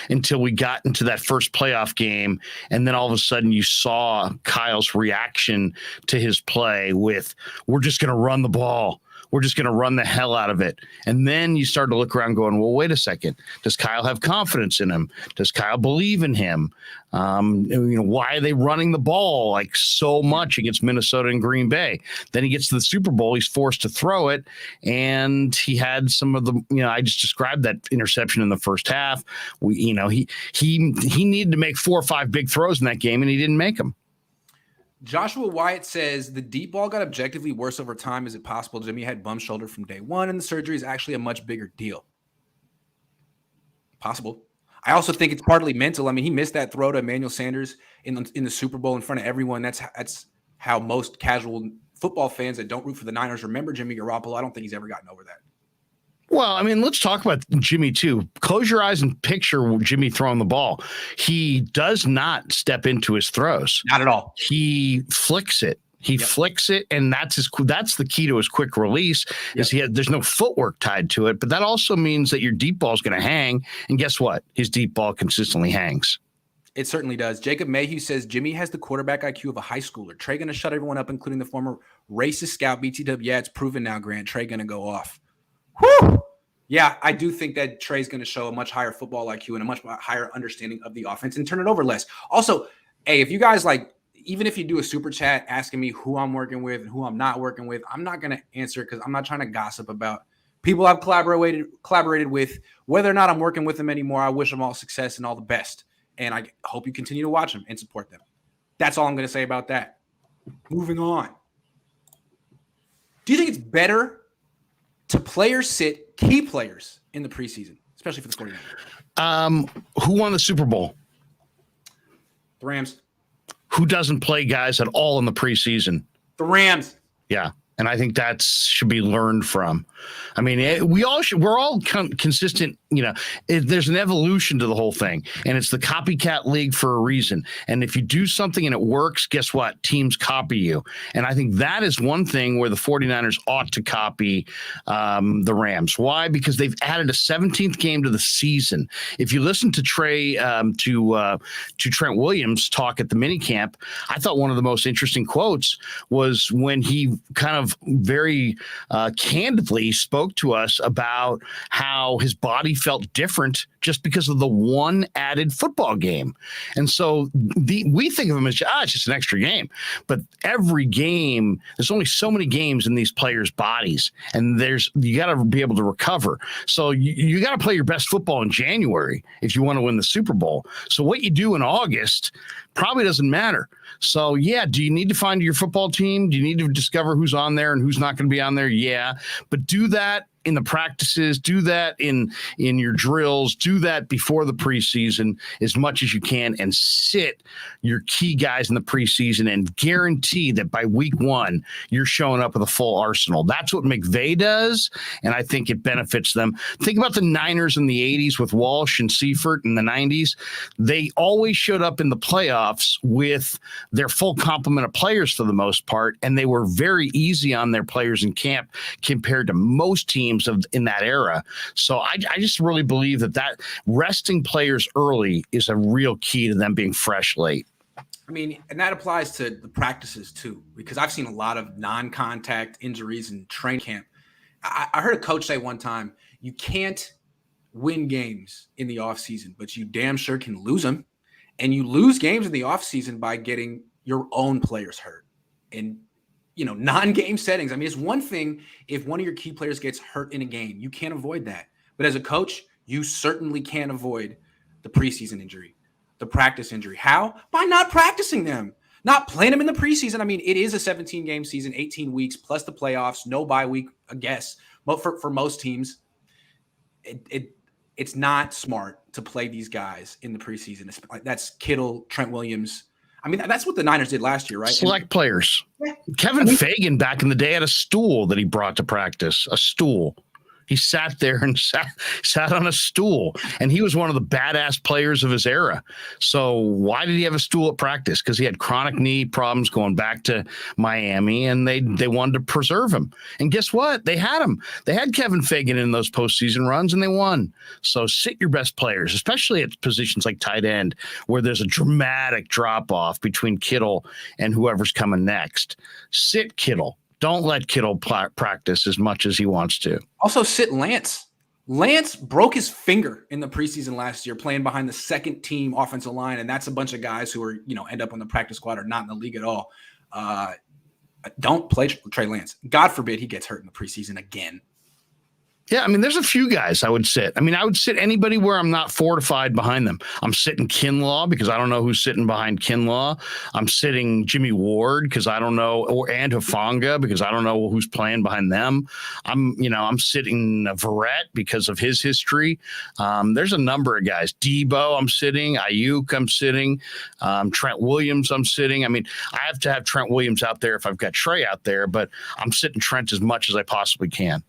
S2: until we got into that first playoff game. And then all of a sudden you saw Kyle's reaction to his play with, we're just going to run the ball. We're just going to run the hell out of it. And then you start to look around going, well, wait a second. Does Kyle have confidence in him? Does Kyle believe in him? Why are they running the ball like so much against Minnesota and Green Bay? Then he gets to the Super Bowl. He's forced to throw it. And he had some of the, I just described that interception in the first half. He needed to make 4 or 5 big throws in that game, and he didn't make them.
S1: Joshua Wyatt says the deep ball got objectively worse over time. Is it possible Jimmy had bum shoulder from day one and the surgery is actually a much bigger deal? Possible. I also think it's partly mental. I mean, he missed that throw to Emmanuel Sanders in the Super Bowl in front of everyone. That's how most casual football fans that don't root for the Niners remember Jimmy Garoppolo. I don't think he's ever gotten over that.
S2: Well, I mean, let's talk about Jimmy too. Close your eyes and picture Jimmy throwing the ball. He does not step into his throws.
S1: Not at all.
S2: He flicks it. He flicks it, and that's the key to his quick release. Is there's no footwork tied to it, but that also means that your deep ball is going to hang. And guess what? His deep ball consistently hangs.
S1: It certainly does. Jacob Mayhew says Jimmy has the quarterback IQ of a high schooler. Trey going to shut everyone up, including the former racist scout BTW. Yeah, it's proven now, Grant. Trey going to go off. Whew. Yeah, I do think that Trey's going to show a much higher football IQ and a much higher understanding of the offense and turn it over less. Also, hey, if you guys even if you do a super chat asking me who I'm working with and who I'm not working with, I'm not going to answer because I'm not trying to gossip about people I've collaborated with. Whether or not I'm working with them anymore, I wish them all success and all the best. and I hope you continue to watch them and support them. That's all I'm going to say about that. Moving on. Do you think it's better to players sit key players in the preseason, especially for the 49ers?
S2: Who won the Super Bowl?
S1: The Rams.
S2: Who doesn't play guys at all in the preseason?
S1: The Rams.
S2: Yeah. And I think that should be learned from. I mean, we're all consistent. There's an evolution to the whole thing, and it's the copycat league for a reason. And if you do something and it works, guess what? Teams copy you. And I think that is one thing where the 49ers ought to copy the Rams. Why? Because they've added a 17th game to the season. If you listen to to Trent Williams talk at the minicamp, I thought one of the most interesting quotes was when he kind of very candidly spoke to us about how his body felt different just because of the one added football game. And so we think of him as, it's just an extra game. But every game, there's only so many games in these players' bodies, and you got to be able to recover. So you got to play your best football in January if you want to win the Super Bowl. So what you do in August probably doesn't matter. So, do you need to find your football team? Do you need to discover who's on there and who's not going to be on there? Yeah, but do that in the practices, do that in your drills, do that before the preseason as much as you can, and sit your key guys in the preseason and guarantee that by week 1, you're showing up with a full arsenal. That's what McVay does, and I think it benefits them. Think about the Niners in the 80s with Walsh and Seifert in the 90s. They always showed up in the playoffs with their full complement of players for the most part, and they were very easy on their players in camp compared to most teams in that era. So I just really believe that resting players early is a real key to them being fresh late.
S1: I mean, and that applies to the practices too, because I've seen a lot of non-contact injuries in training camp. I heard a coach say one time, you can't win games in the offseason, but you damn sure can lose them. And you lose games in the offseason by getting your own players hurt. And non-game settings. I mean, it's one thing if one of your key players gets hurt in a game. You can't avoid that. But as a coach, you certainly can't avoid the preseason injury, the practice injury. How? By not practicing them, not playing them in the preseason. I mean, it is a 17-game season, 18 weeks, plus the playoffs, no bye week, I guess. But for most teams, it's not smart to play these guys in the preseason. That's Kittle, Trent Williams. I mean, that's what the Niners did last year, right?
S2: Select players. Kevin Fagan back in the day had a stool that he brought to practice, a stool. He sat there and sat on a stool, and he was one of the badass players of his era. So why did he have a stool at practice? Because he had chronic knee problems going back to Miami, and they wanted to preserve him. And guess what? They had him. They had Kevin Fagan in those postseason runs, and they won. So sit your best players, especially at positions like tight end, where there's a dramatic drop-off between Kittle and whoever's coming next. Sit Kittle. Don't let Kittle practice as much as he wants to.
S1: Also, sit Lance. Lance broke his finger in the preseason last year playing behind the second team offensive line, and that's a bunch of guys who are, end up on the practice squad or not in the league at all. Don't play Trey Lance. God forbid he gets hurt in the preseason again.
S2: Yeah, I mean, there's a few guys I would sit. I mean, I would sit anybody where I'm not fortified behind them. I'm sitting Kinlaw because I don't know who's sitting behind Kinlaw. I'm sitting Jimmy Ward because I don't know, and Hufanga because I don't know who's playing behind them. I'm sitting Verrett because of his history. There's a number of guys. Debo, I'm sitting. Ayuk, I'm sitting. Trent Williams, I'm sitting. I mean, I have to have Trent Williams out there if I've got Trey out there, but I'm sitting Trent as much as I possibly can.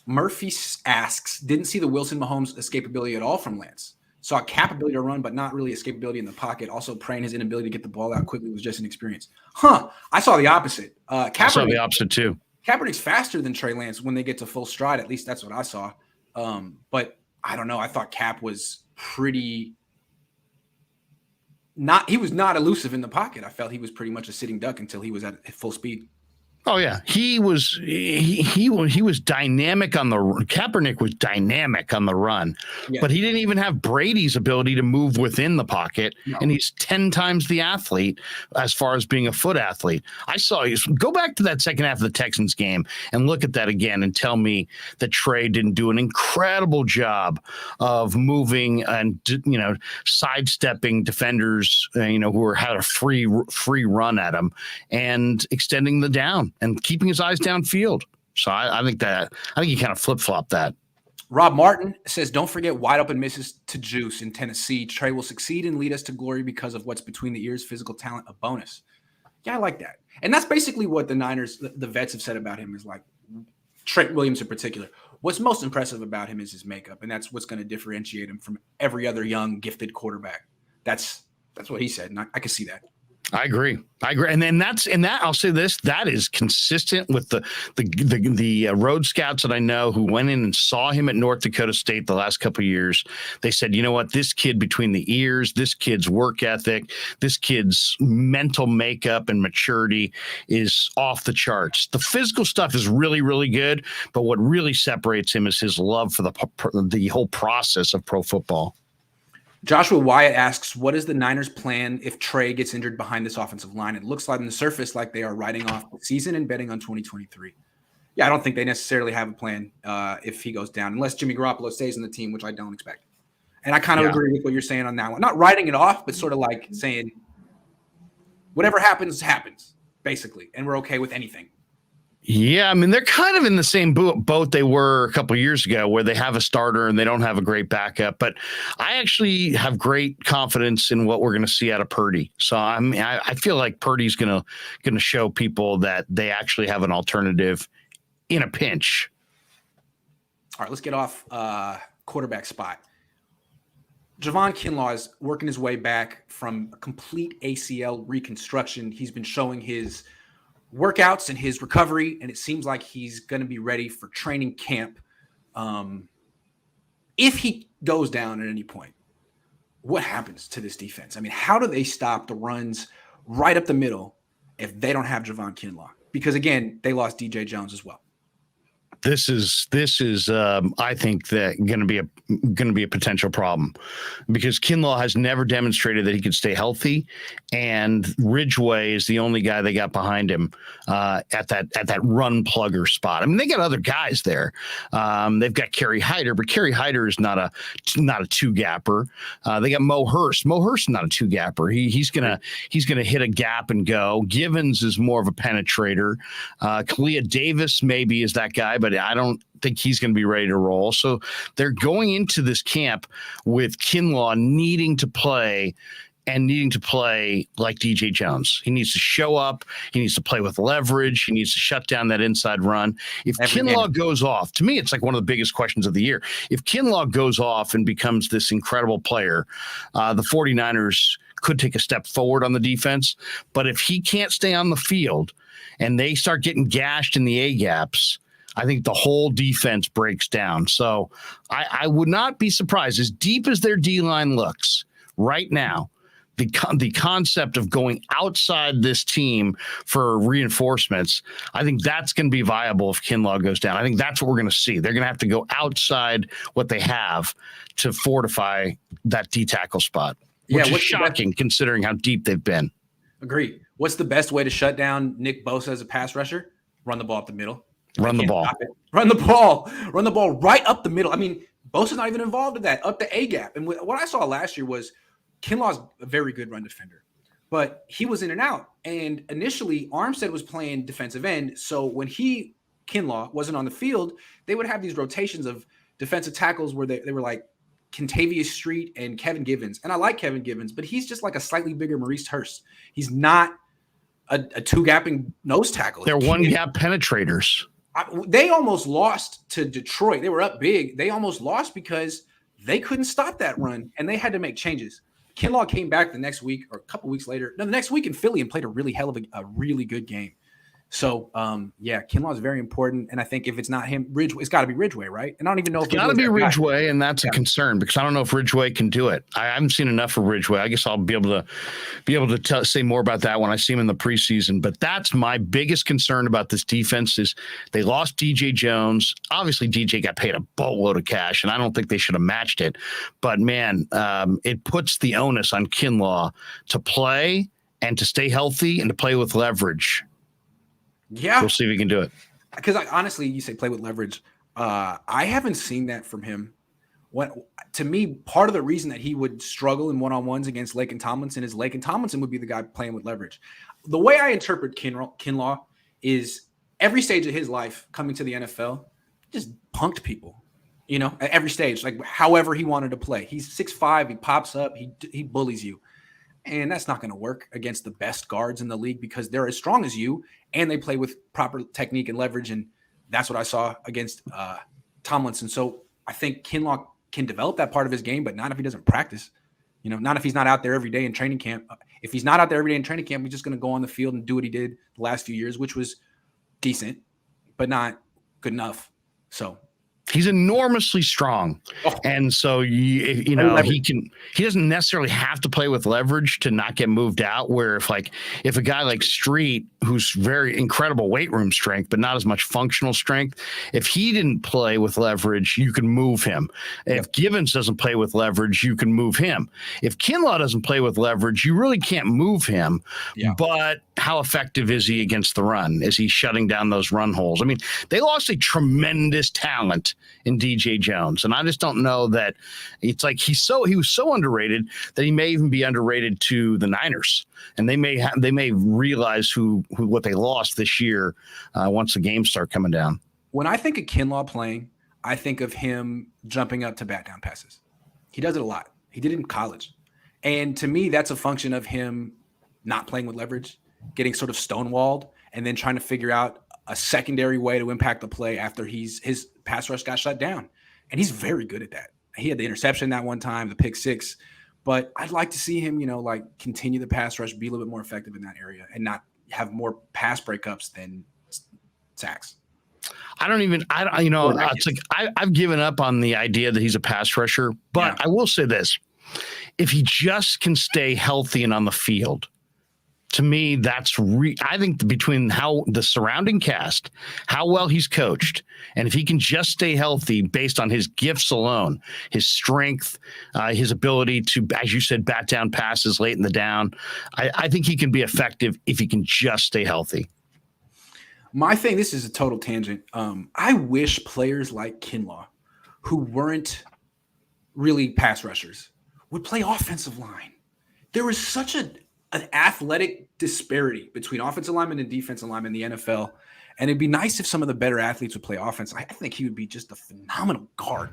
S1: Murphy asks, didn't see the Wilson Mahomes escapability at all from Lance. Saw capability to run, but not really escapability in the pocket. Also praying his inability to get the ball out quickly was just an experience. I saw the opposite. I saw the opposite too. Kaepernick's faster than Trey Lance when they get to full stride. At least that's what I saw. But I don't know. I thought Cap was he was not elusive in the pocket. I felt he was pretty much a sitting duck until he was at full speed.
S2: Oh yeah, he was dynamic on the Kaepernick was dynamic on the run,
S1: Yeah.
S2: but he didn't even have Brady's ability to move within the pocket,
S1: No.
S2: and he's 10 times the athlete as far as being a foot athlete. Go back to that second half of the Texans game and look at that again and tell me that Trey didn't do an incredible job of moving and sidestepping defenders, who had a free run at him and extending the down and keeping his eyes downfield. So I think he kind of flip-flopped that.
S1: Rob Martin says, don't forget wide open misses to Juice in Tennessee. Trey will succeed and lead us to glory because of what's between the ears, physical talent, a bonus. Yeah, I like that. And that's basically what the Niners, the vets have said about him is like Trent Williams in particular. What's most impressive about him is his makeup, and that's what's going to differentiate him from every other young, gifted quarterback. That's what he said, and I can see that.
S2: I agree. And then I'll say this, that is consistent with the road scouts that I know who went in and saw him at North Dakota State the last couple of years. They said, you know what, this kid between the ears, this kid's work ethic, this kid's mental makeup and maturity is off the charts. The physical stuff is really, really good, but what really separates him is his love for the whole process of pro football.
S1: Joshua Wyatt asks, what is the Niners' plan if Trey gets injured behind this offensive line? It looks like on the surface like they are writing off the season and betting on 2023. Yeah, I don't think they necessarily have a plan if he goes down, unless Jimmy Garoppolo stays in the team, which I don't expect. And I kind of agree with what you're saying on that one. Not writing it off, but sort of like saying whatever happens, happens, basically, and we're okay with anything.
S2: Yeah, I mean, they're kind of in the same boat they were a couple of years ago where they have a starter and they don't have a great backup. But I actually have great confidence in what we're going to see out of Purdy. So I feel like Purdy's going to show people that they actually have an alternative in a pinch.
S1: All right, let's get off quarterback spot. Javon Kinlaw is working his way back from a complete ACL reconstruction. He's been showing his workouts and his recovery, and it seems like he's going to be ready for training camp. If he goes down at any point, what happens to this defense? I mean, how do they stop the runs right up the middle if they don't have Javon Kinlaw? Because again, they lost DJ Jones as well.
S2: This is I think that going to be a potential problem because Kinlaw has never demonstrated that he can stay healthy, and Ridgeway is the only guy they got behind him at that run plugger spot. I mean, they got other guys there. They've got Kerry Hyder, but Kerry Hyder is not a two gapper. They got Mo Hurst. Mo Hurst is not a two gapper. He's gonna hit a gap and go. Givens is more of a penetrator. Kalia Davis maybe is that guy, but I don't think he's going to be ready to roll. So they're going into this camp with Kinlaw needing to play like DJ Jones. He needs to show up. He needs to play with leverage. He needs to shut down that inside run. If Kinlaw goes off, to me, it's like one of the biggest questions of the year. If Kinlaw goes off and becomes this incredible player, the 49ers could take a step forward on the defense. But if he can't stay on the field and they start getting gashed in the A-gaps, I think the whole defense breaks down. So I would not be surprised. As deep as their D-line looks right now, the concept of going outside this team for reinforcements, I think that's going to be viable if Kinlaw goes down. I think that's what we're going to see. They're going to have to go outside what they have to fortify that D-tackle spot, which is shocking considering how deep they've been.
S1: Agree. What's the best way to shut down Nick Bosa as a pass rusher? Run the ball up the middle.
S2: Run the ball
S1: right up the middle. I mean, Bosa's not even involved in that, up the A gap. And what I saw last year was Kinlaw's a very good run defender, but he was in and out. And initially, Armstead was playing defensive end. So when Kinlaw wasn't on the field, they would have these rotations of defensive tackles where they were like Kentavious Street and Kevin Givens. And I like Kevin Givens, but he's just like a slightly bigger Maurice Hurst. He's not a two-gapping nose tackle.
S2: They're one-gap penetrators.
S1: They almost lost to Detroit. They were up big. They almost lost because they couldn't stop that run, and they had to make changes. Kinlaw came back the next week or a couple weeks later. No, the next week in Philly and played a really good game. So, yeah, Kinlaw is very important, and I think if it's not him, Ridgeway, it's got to be Ridgeway, right? And I don't even know if
S2: It's got to be Ridgeway, and that's a
S1: Yeah.
S2: concern because I don't know if Ridgeway can do it. I haven't seen enough of Ridgeway. I guess I'll be able to say more about that when I see him in the preseason. But that's my biggest concern about this defense is they lost DJ Jones. Obviously, DJ got paid a boatload of cash, and I don't think they should have matched it. But man, it puts the onus on Kinlaw to play and to stay healthy and to play with leverage.
S1: Yeah,
S2: we'll see if he can do it.
S1: Because honestly, you say play with leverage. I haven't seen that from him. To me, part of the reason that he would struggle in one-on-ones against Laken Tomlinson is Laken Tomlinson would be the guy playing with leverage. The way I interpret Kinlaw is every stage of his life coming to the NFL, just punked people. At every stage, like however he wanted to play. He's 6'5", he pops up, he bullies you. And that's not going to work against the best guards in the league because they're as strong as you and they play with proper technique and leverage. And that's what I saw against Tomlinson. So I think Kinlaw can develop that part of his game, but not if he doesn't practice. Not if he's not out there every day in training camp. If he's not out there every day in training camp, he's just going to go on the field and do what he did the last few years, which was decent, but not good enough. So
S2: he's enormously strong. And so, he doesn't necessarily have to play with leverage to not get moved out. Where if a guy like Street, who's very incredible weight room strength, but not as much functional strength, if he didn't play with leverage, you can move him. If Givens doesn't play with leverage, you can move him. If Kinlaw doesn't play with leverage, you really can't move him. Yeah. But how effective is he against the run? Is he shutting down those run holes? I mean, they lost a tremendous talent in DJ Jones. And I just don't know that it's like he was so underrated that he may even be underrated to the Niners. And they may realize what they lost this year once the games start coming down.
S1: When I think of Kinlaw playing, I think of him jumping up to bat down passes. He does it a lot. He did it in college. And to me, that's a function of him not playing with leverage, getting sort of stonewalled, and then trying to figure out a secondary way to impact the play after his pass rush got shut down. And he's very good at that. He had the interception that one time, the pick six, but I'd like to see him, continue the pass rush, be a little bit more effective in that area and not have more pass breakups than sacks.
S2: It's like I've given up on the idea that he's a pass rusher, but I will say this. If he just can stay healthy and on the field, to me, that's I think between how the surrounding cast, how well he's coached, and if he can just stay healthy based on his gifts alone, his strength, his ability to, as you said, bat down passes late in the down, I think he can be effective if he can just stay healthy.
S1: My thing, this is a total tangent. I wish players like Kinlaw, who weren't really pass rushers, would play offensive line. There was such an athletic disparity between offensive linemen and defensive linemen in the NFL. And it'd be nice if some of the better athletes would play offense. I think he would be just a phenomenal guard.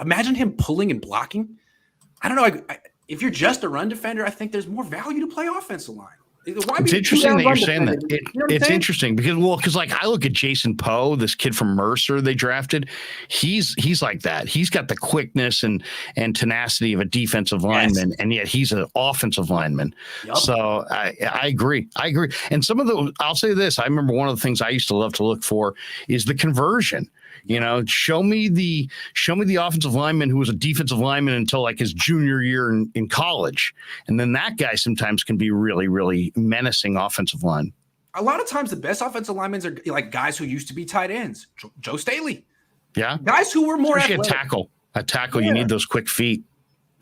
S1: Imagine him pulling and blocking. I don't know. If you're just a run defender, I think there's more value to play offensive line.
S2: It's interesting that you're saying that. It's interesting because I look at Jason Poe, this kid from Mercer they drafted. He's like that. He's got the quickness and tenacity of a defensive lineman, and yet he's an offensive lineman. Yep. So I agree. And I'll say this. I remember one of the things I used to love to look for is the conversion. Show me the offensive lineman who was a defensive lineman until his junior year in college. And then that guy sometimes can be really, really menacing offensive line.
S1: A lot of times the best offensive linemen are guys who used to be tight ends. Joe Staley.
S2: Yeah.
S1: Guys who were more
S2: athletic. A tackle, you need those quick feet.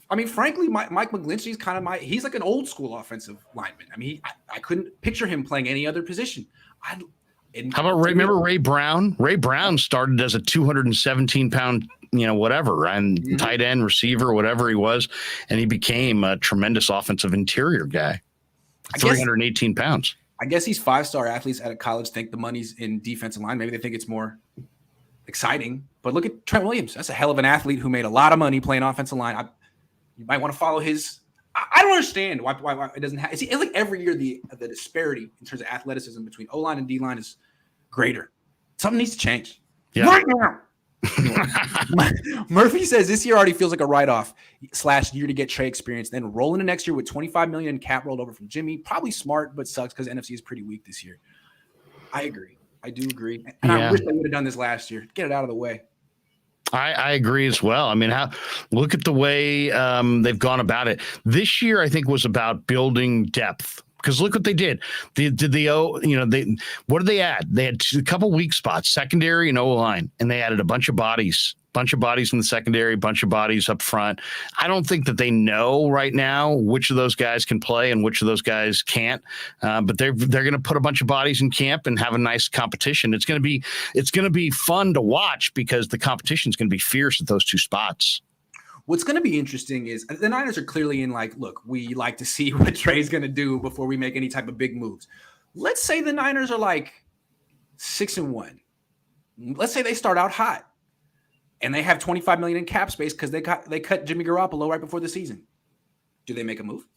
S1: I mean, frankly, Mike McGlinchey's he's like an old school offensive lineman. I mean, I couldn't picture him playing any other position.
S2: How about remember Ray Brown? Ray Brown started as a 217-pound, whatever, and tight end, receiver, whatever he was, and he became a tremendous offensive interior guy. 318 pounds.
S1: I guess these 5-star athletes out of college think the money's in defensive line. Maybe they think it's more exciting. But look at Trent Williams. That's a hell of an athlete who made a lot of money playing offensive line. You might want to follow his. I don't understand why it doesn't have. It's like every year the disparity in terms of athleticism between O-line and D-line is greater. Something needs to change.
S2: Yeah.
S1: Right now. Murphy says this year already feels like a write-off / year to get Trey experience. Then roll into next year with $25 million in cap rolled over from Jimmy. Probably smart, but sucks because NFC is pretty weak this year. I agree. I do agree. And I wish they would have done this last year. Get it out of the way.
S2: I agree as well. I mean, look at the way they've gone about it. This year, I think, was about building depth. Because look what they did. What did they add? They had a couple weak spots, secondary and O-line, and they added a bunch of bodies in the secondary, bunch of bodies up front. I don't think that they know right now which of those guys can play and which of those guys can't. But they're going to put a bunch of bodies in camp and have a nice competition. It's going to be fun to watch because the competition is going to be fierce at those two spots.
S1: What's going to be interesting is the Niners are clearly in look, we like to see what Trey's going to do before we make any type of big moves. Let's say the Niners are 6-1. Let's say they start out hot and they have $25 million in cap space because they cut Jimmy Garoppolo right before the season. Do they make a move?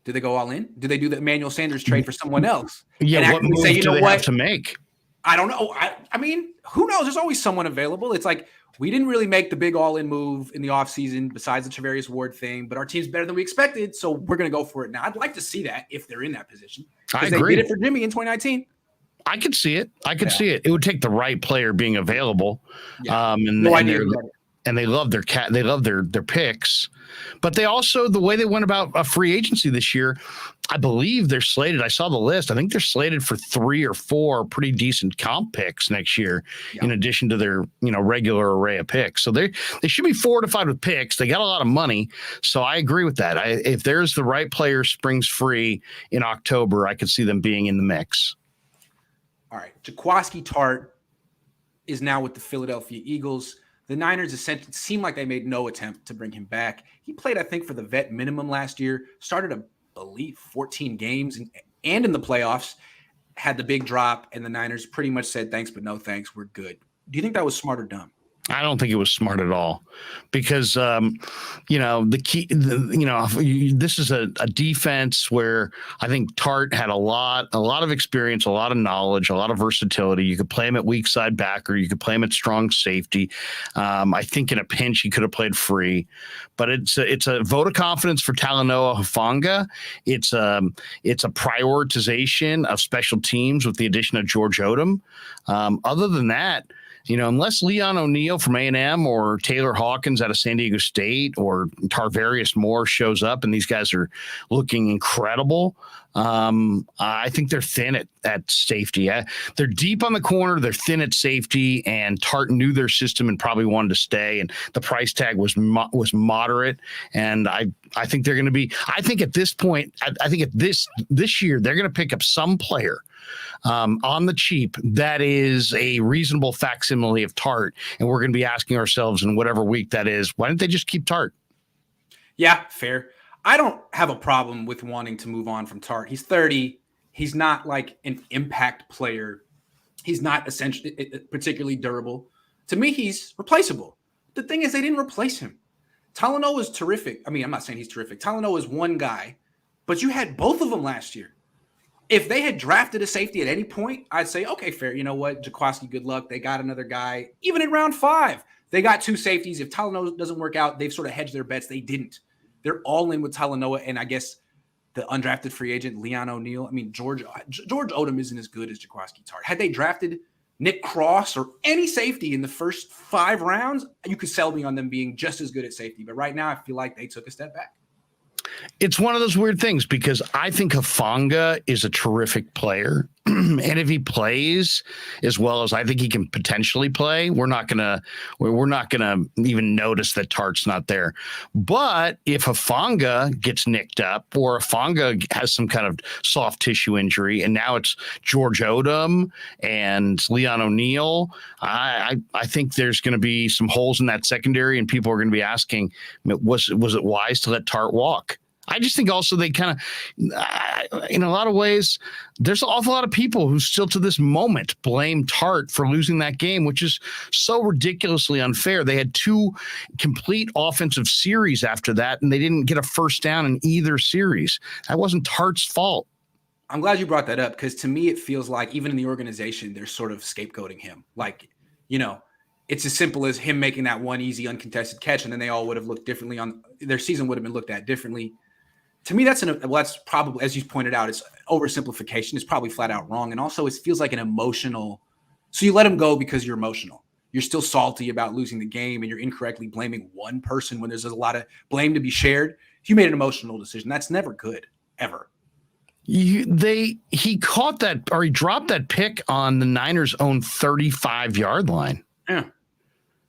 S1: Do they go all in? Do they do the Emmanuel Sanders trade for someone else?
S2: Yeah, what move do they have to make?
S1: I don't know. I mean, who knows? There's always someone available. It's we didn't really make the big all-in move in the offseason besides the Travarius Ward thing, but our team's better than we expected, so we're going to go for it now. I'd like to see that if they're in that position.
S2: I agree.
S1: They did it for Jimmy in 2019.
S2: I could see it. See it. It would take the right player being available.
S1: Yeah.
S2: And they love their picks. But they also, the way they went about a free agency this year, I believe they're slated. I saw the list. I think they're slated for 3 or 4 pretty decent comp picks next year, in addition to their regular array of picks. So they should be fortified with picks. They got a lot of money, so I agree with that. If there's the right player springs free in October, I could see them being in the mix.
S1: All right, Jaquiski Tartt is now with the Philadelphia Eagles. The Niners essentially seemed like they made no attempt to bring him back. He played, I think, for the vet minimum last year, started, I believe, 14 games and in the playoffs, had the big drop, and the Niners pretty much said, thanks, but no thanks, we're good. Do you think that was smart or dumb?
S2: I don't think it was smart at all because, the key, this is a defense where I think Tartt had a lot of experience, a lot of knowledge, a lot of versatility. You could play him at weak side backer. You could play him at strong safety. I think in a pinch, he could have played free, but it's a vote of confidence for Talanoa Hufanga. It's a prioritization of special teams with the addition of George Odom. Other than that, unless Leon O'Neal from A&M or Taylor Hawkins out of San Diego State or Tarvarius Moore shows up and these guys are looking incredible, I think they're thin at safety. They're deep on the corner. They're thin at safety, and Tartt knew their system and probably wanted to stay, and the price tag was moderate. And I think they're going to be – I think at this point – I think at this year they're going to pick up some player on the cheap that is a reasonable facsimile of Tartt, and we're going to be asking ourselves in whatever week that is, why didn't they just keep Tartt?
S1: Yeah, fair. I don't have a problem with wanting to move on from Tartt. He's 30. He's not like an impact player. He's not essentially particularly durable. To me, he's replaceable. The thing is, they didn't replace him. Talanoa is terrific. I mean, I'm not saying he's terrific. Talanoa is one guy, but you had both of them last year. If they had drafted a safety at any point, I'd say, okay, fair. You know what? Jaquiski, good luck. They got another guy. Even in round 5, they got 2 safeties. If Talanoa doesn't work out, they've sort of hedged their bets. They didn't. They're all in with Talanoa, and I guess the undrafted free agent, Leon O'Neal. I mean, George Odom isn't as good as Jaquiski Tartt. Had they drafted Nick Cross or any safety in the first 5 rounds, you could sell me on them being just as good at safety. But right now, I feel like they took a step back.
S2: It's one of those weird things because I think Hufanga is a terrific player. And if he plays as well as I think he can potentially play, we're not gonna even notice that Tartt's not there. But if Hufanga gets nicked up or Hufanga has some kind of soft tissue injury, and now it's George Odom and Leon O'Neal, I think there's going to be some holes in that secondary, and people are going to be asking, was it wise to let Tartt walk? I just think also they kind of, in a lot of ways, there's an awful lot of people who still to this moment blame Tartt for losing that game, which is so ridiculously unfair. They had 2 complete offensive series after that, and they didn't get a first down in either series. That wasn't Tartt's fault.
S1: I'm glad you brought that up because to me, it feels like even in the organization, they're sort of scapegoating him. It's as simple as him making that one easy uncontested catch, and then they all would have looked differently their season would have been looked at differently. To me, that's probably, as you pointed out, it's oversimplification. It's probably flat out wrong. And also it feels like an emotional. So you let him go because you're emotional. You're still salty about losing the game and you're incorrectly blaming one person when there's a lot of blame to be shared. You made an emotional decision. That's never good, ever.
S2: He dropped that pick on the Niners' own 35-yard line.
S1: Yeah.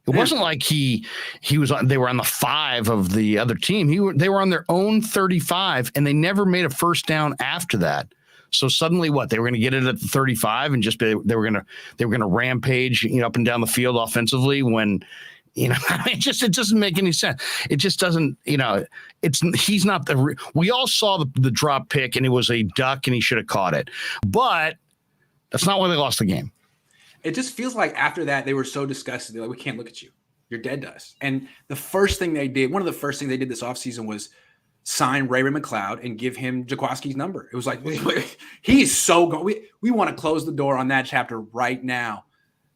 S2: It wasn't like they were on the 5 of the other team. They were on their own 35 and they never made a first down after that. So suddenly they were going to get it at the 35 and they were going to rampage, up and down the field offensively when, it doesn't make any sense. It just doesn't, he's not we all saw the drop pick and it was a duck and he should have caught it, but that's not why they lost the game.
S1: It just feels like after that, they were so disgusted. They're like, we can't look at you. You're dead to us. And one of the first things they did this offseason was sign Raymond McLeod and give him Jaquiski's number. It was like, he's so good. We want to close the door on that chapter right now.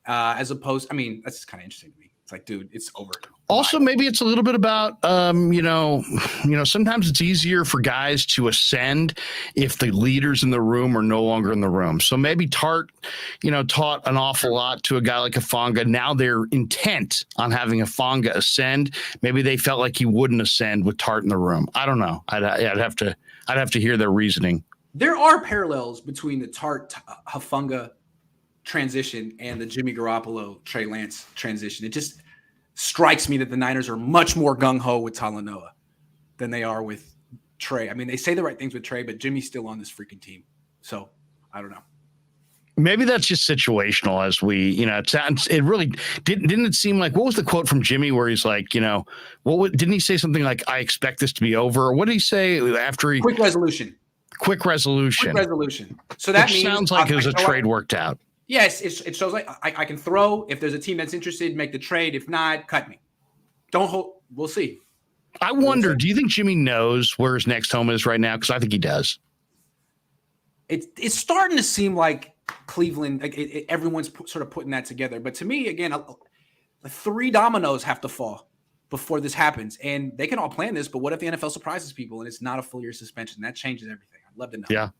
S1: As opposed, that's kind of interesting to me. It's like, dude, it's over.
S2: Also, maybe it's a little bit about, sometimes it's easier for guys to ascend if the leaders in the room are no longer in the room. So maybe Tart, taught an awful lot to a guy like Hufanga. Now they're intent on having Hufanga ascend. Maybe they felt like he wouldn't ascend with Tart in the room. I don't know. I'd have to hear their reasoning.
S1: There are parallels between the Tart Hufanga transition and the Jimmy Garoppolo Trey Lance transition. It just strikes me that the Niners are much more gung-ho with Talanoa than they are with Trey. They say the right things with Trey, but Jimmy's still on this freaking team. So I don't know.
S2: Maybe that's just situational as it really didn't it seem like, what was the quote from Jimmy where he's like, didn't he say something like, I expect this to be over? Or what did he say after
S1: Quick resolution. So that means
S2: sounds like it was a trade worked out.
S1: Yes, it shows like I can throw. If there's a team that's interested, make the trade. If not, cut me. Don't hold. We'll see.
S2: I wonder, do you think Jimmy knows where his next home is right now? Because I think he does.
S1: It's starting to seem like Cleveland, everyone's sort of putting that together. But to me, again, 3 dominoes have to fall before this happens. And they can all plan this, but what if the NFL surprises people and it's not a full year suspension? That changes everything. I'd love to know.
S2: Yeah,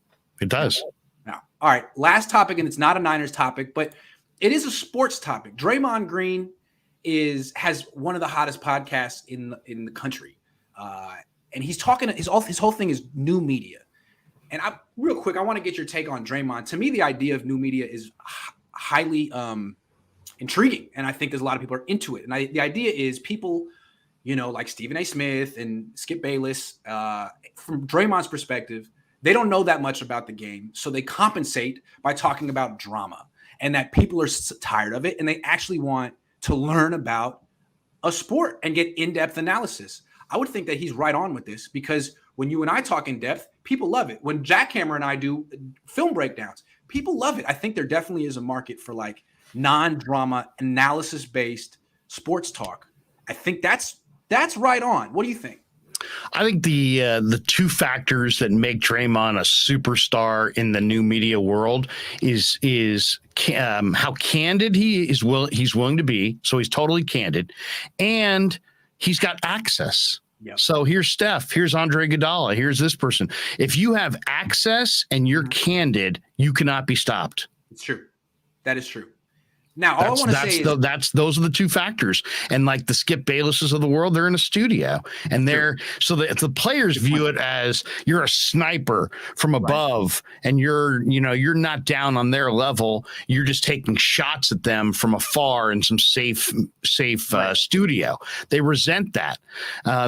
S2: it does.
S1: Now, all right, last topic, and it's not a Niners topic, but it is a sports topic. Draymond Green has one of the hottest podcasts in the country, and he's talking. His whole thing is new media, and real quick, I want to get your take on Draymond. To me, the idea of new media is highly intriguing, and I think there's a lot of people are into it. And the idea is people, like Stephen A. Smith and Skip Bayless, from Draymond's perspective. They don't know that much about the game, so they compensate by talking about drama and that people are tired of it, and they actually want to learn about a sport and get in-depth analysis. I would think that he's right on with this because when you and I talk in depth, people love it. When Jackhammer and I do film breakdowns, people love it. I think there definitely is a market for like non-drama, analysis-based sports talk. I think that's right on. What do you think?
S2: I think the 2 factors that make Draymond a superstar in the new media world is how candid he's willing to be. So he's totally candid, and he's got access.
S1: Yep.
S2: So here's Steph, here's Andre Iguodala, here's this person. If you have access and you're candid, you cannot be stopped.
S1: It's true. That is true. Now, all I want to say is
S2: those are the 2 factors. And like the Skip Baylesses of the world, they're in a studio and the players view it as you're a sniper from above and you're not down on their level. You're just taking shots at them from afar in some safe studio. They resent that.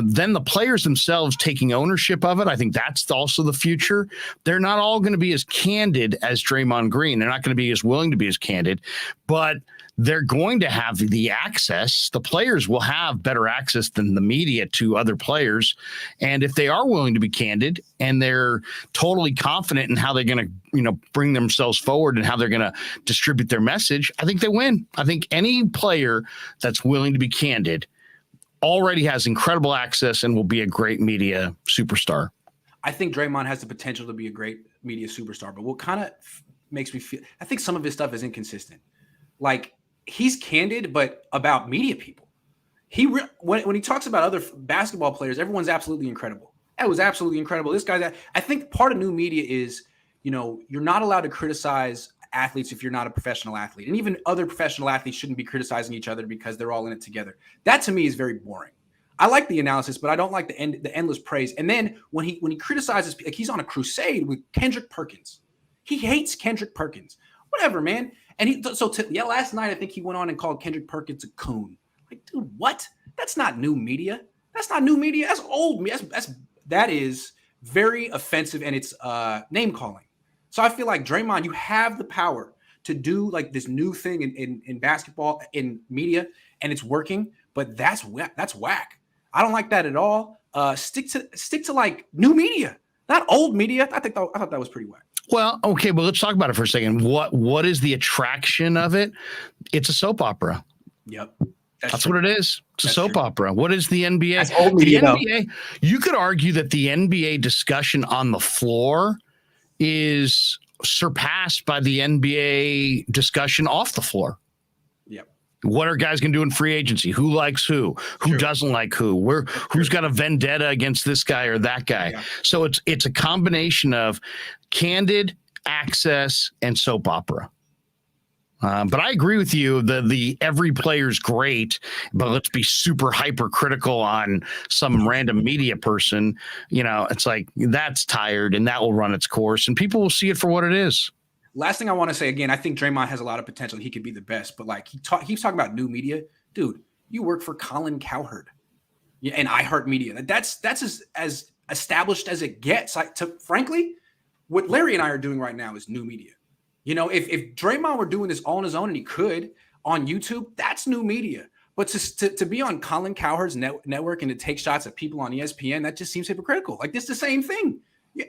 S2: Then the players themselves taking ownership of it. I think that's also the future. They're not all going to be as candid as Draymond Green. They're not going to be as willing to be as candid, but they're going to have the access. The players will have better access than the media to other players. And if they are willing to be candid and they're totally confident in how they're going to, bring themselves forward and how they're going to distribute their message, I think they win. I think any player that's willing to be candid already has incredible access and will be a great media superstar.
S1: I think Draymond has the potential to be a great media superstar, but what kind of makes me feel, I think some of his stuff is inconsistent. Like, he's candid, but about media people. When he talks about other basketball players, everyone's absolutely incredible. That was absolutely incredible. This guy, I think part of new media is, you're not allowed to criticize athletes if you're not a professional athlete. And even other professional athletes shouldn't be criticizing each other because they're all in it together. That to me is very boring. I like the analysis, but I don't like the endless praise. And then when he criticizes, like he's on a crusade with Kendrick Perkins. He hates Kendrick Perkins. Whatever, man. And last night I think he went on and called Kendrick Perkins a coon. Like, dude, what? That's not new media. That's not new media. That's old media. That is very offensive, and it's name calling. So I feel like Draymond, you have the power to do like this new thing in basketball, in media, and it's working. But that's whack. I don't like that at all. Stick to like new media, not old media. I thought that was pretty whack.
S2: Well, okay, but let's talk about it for a second. What is the attraction of it? It's a soap opera.
S1: Yep.
S2: That's what it is. It's a soap opera. What is the NBA?
S1: That's old media,
S2: the NBA, you could argue that the NBA discussion on the floor is surpassed by the NBA discussion off the floor.
S1: Yep.
S2: What are guys going to do in free agency? Who likes who? Who doesn't like who? Who's got a vendetta against this guy or that guy? Yeah. So it's a combination of candid, access, and soap opera. But I agree with you. The every player's great, but let's be super hypercritical on some random media person. It's like that's tired, and that will run its course, and people will see it for what it is.
S1: Last thing I want to say, again, I think Draymond has a lot of potential. He could be the best, but like he's talking about new media. Dude, you work for Colin Cowherd and iHeartMedia. That's as established as it gets. Frankly, what Larry and I are doing right now is new media. If Draymond were doing this all on his own, and he could on YouTube, that's new media. But to be on Colin Cowherd's network and to take shots at people on ESPN, that just seems hypocritical. Like, this is the same thing. Yeah.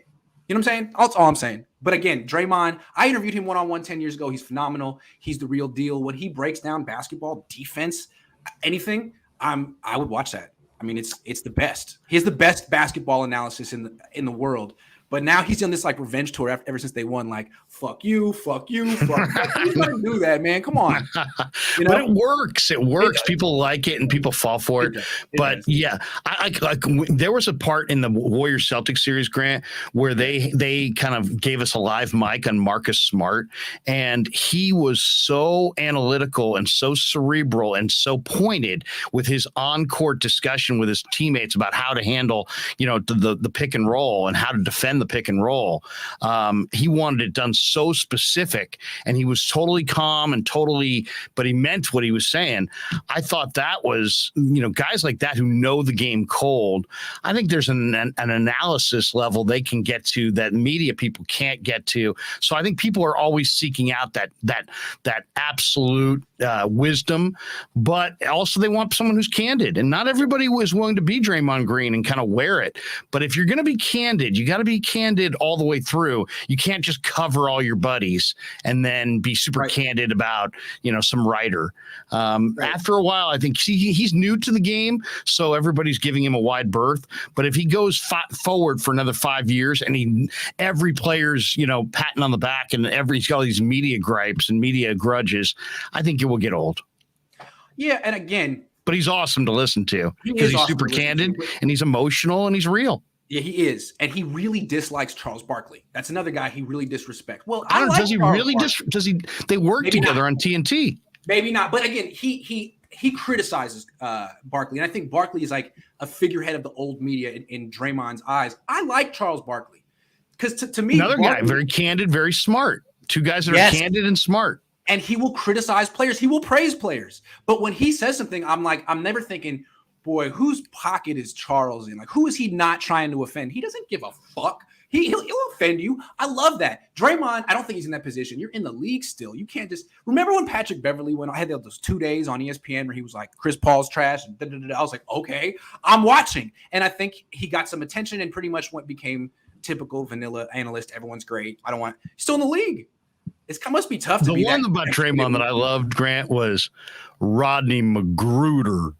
S1: You know what I'm saying? That's all I'm saying. But again, Draymond, I interviewed him one-on-one 10 years ago. He's phenomenal. He's the real deal. When he breaks down basketball, defense, anything, I would watch that. I mean, it's the best. He has the best basketball analysis in the world. But now he's done this like revenge tour ever since they won. Like, fuck you. You gotta do that, man. Come on.
S2: But it works. It works. People like it and people fall for it. But yeah, I there was a part in the Warriors Celtics series, Grant, where they kind of gave us a live mic on Marcus Smart, and he was so analytical and so cerebral and so pointed with his on-court discussion with his teammates about how to handle, the pick and roll and how to defend the pick and roll. He wanted it done so specific, and he was totally calm and but he meant what he was saying. I thought that was, guys like that who know the game cold. I think there's an analysis level they can get to that media people can't get to. So I think people are always seeking out that absolute wisdom, but also they want someone who's candid, and not everybody was willing to be Draymond Green and kind of wear it. But if you're going to be candid, you got to be candid all the way through. You can't just cover all your buddies and then be super candid about, some writer. After a while, I think he's new to the game, so everybody's giving him a wide berth. But if he goes forward for another 5 years and every player's, patting on the back and he's got all these media gripes and media grudges, I think it will get old.
S1: Yeah. And again,
S2: but he's awesome to listen to because he's super candid and he's emotional and he's real.
S1: Yeah, he is. And he really dislikes Charles Barkley. That's another guy he really disrespects. Well,
S2: I don't know. Does he really they work together on TNT?
S1: Maybe not. But again, he criticizes Barkley. And I think Barkley is like a figurehead of the old media in Draymond's eyes. I like Charles Barkley because to me,
S2: another guy, very candid, very smart. Two guys that are candid and smart.
S1: And he will criticize players. He will praise players. But when he says something, I'm never thinking, boy, whose pocket is Charles in? Like, who is he not trying to offend? He doesn't give a fuck. He'll offend you. I love that. Draymond, I don't think he's in that position. You're in the league still. You can't just – remember when Patrick Beverley went – I had those 2 days on ESPN where he was like, Chris Paul's trash. And I was like, okay, I'm watching. And I think he got some attention and pretty much became typical vanilla analyst. Everyone's great. He's still in the league. It must be tough to be
S2: the one about Draymond that I loved, Grant, was Rodney Magruder.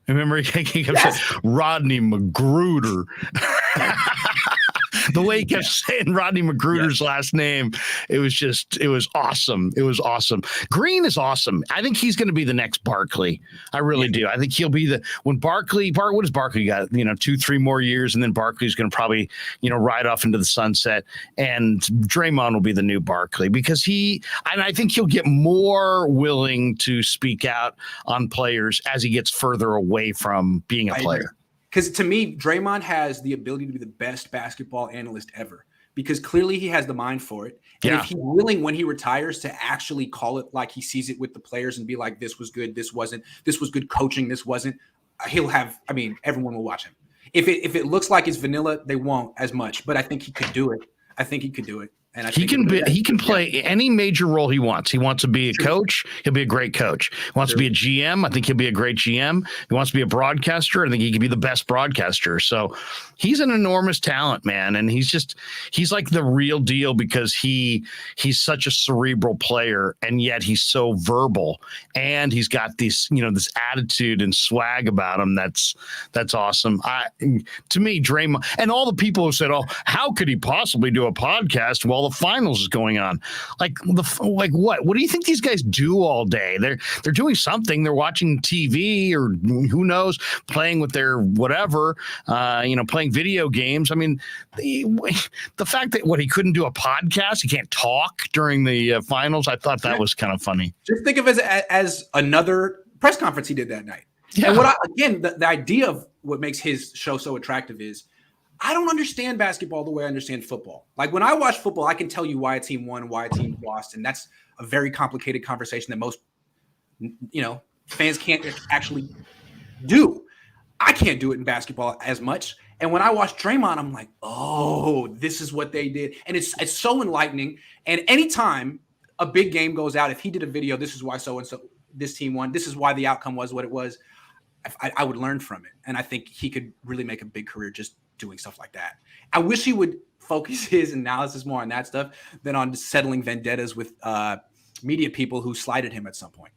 S2: Remember he kept saying Rodney Magruder. The way he kept saying Rodney Magruder's last name, it was awesome. It was awesome. Green is awesome. I think he's going to be the next Barkley. I really do. I think he'll be when what does Barkley got? 2-3 more years, and then Barkley's going to probably, ride off into the sunset, and Draymond will be the new Barkley because I think he'll get more willing to speak out on players as he gets further away from being a player.
S1: Because to me, Draymond has the ability to be the best basketball analyst ever because clearly he has the mind for it. And if he's willing when he retires to actually call it like he sees it with the players and be like, this was good, this wasn't, this was good coaching, this wasn't, everyone will watch him. If it looks like it's vanilla, they won't as much, but I think he could do it. And I think
S2: he can play any major role he wants. He wants to be a coach. He'll be a great coach. He wants to be a GM. I think he'll be a great GM. He wants to be a broadcaster. I think he can be the best broadcaster. So he's an enormous talent, man. And he's like the real deal because he's such a cerebral player, and yet he's so verbal, and he's got this attitude and swag about him. That's awesome. To me, Draymond and all the people who said, "Oh, how could he possibly do a podcast while the finals is going on?" Like what? What do you think these guys do all day? They're doing something. They're watching TV or who knows, playing with their whatever, playing video games. I mean, the fact that he couldn't do a podcast, he can't talk during the finals. I thought that was kind of funny.
S1: Just think of it as another press conference he did that night. Yeah. And the idea of what makes his show so attractive is I don't understand basketball the way I understand football. Like when I watch football, I can tell you why a team won, why a team lost. And that's a very complicated conversation that most, fans can't actually do. I can't do it in basketball as much. And when I watch Draymond, I'm like, oh, this is what they did. And it's so enlightening. And anytime a big game goes out, if he did a video, this is why so-and-so, this team won, this is why the outcome was what it was, I would learn from it. And I think he could really make a big career just doing stuff like that. I wish he would focus his analysis more on that stuff than on settling vendettas with media people who slighted him at some point.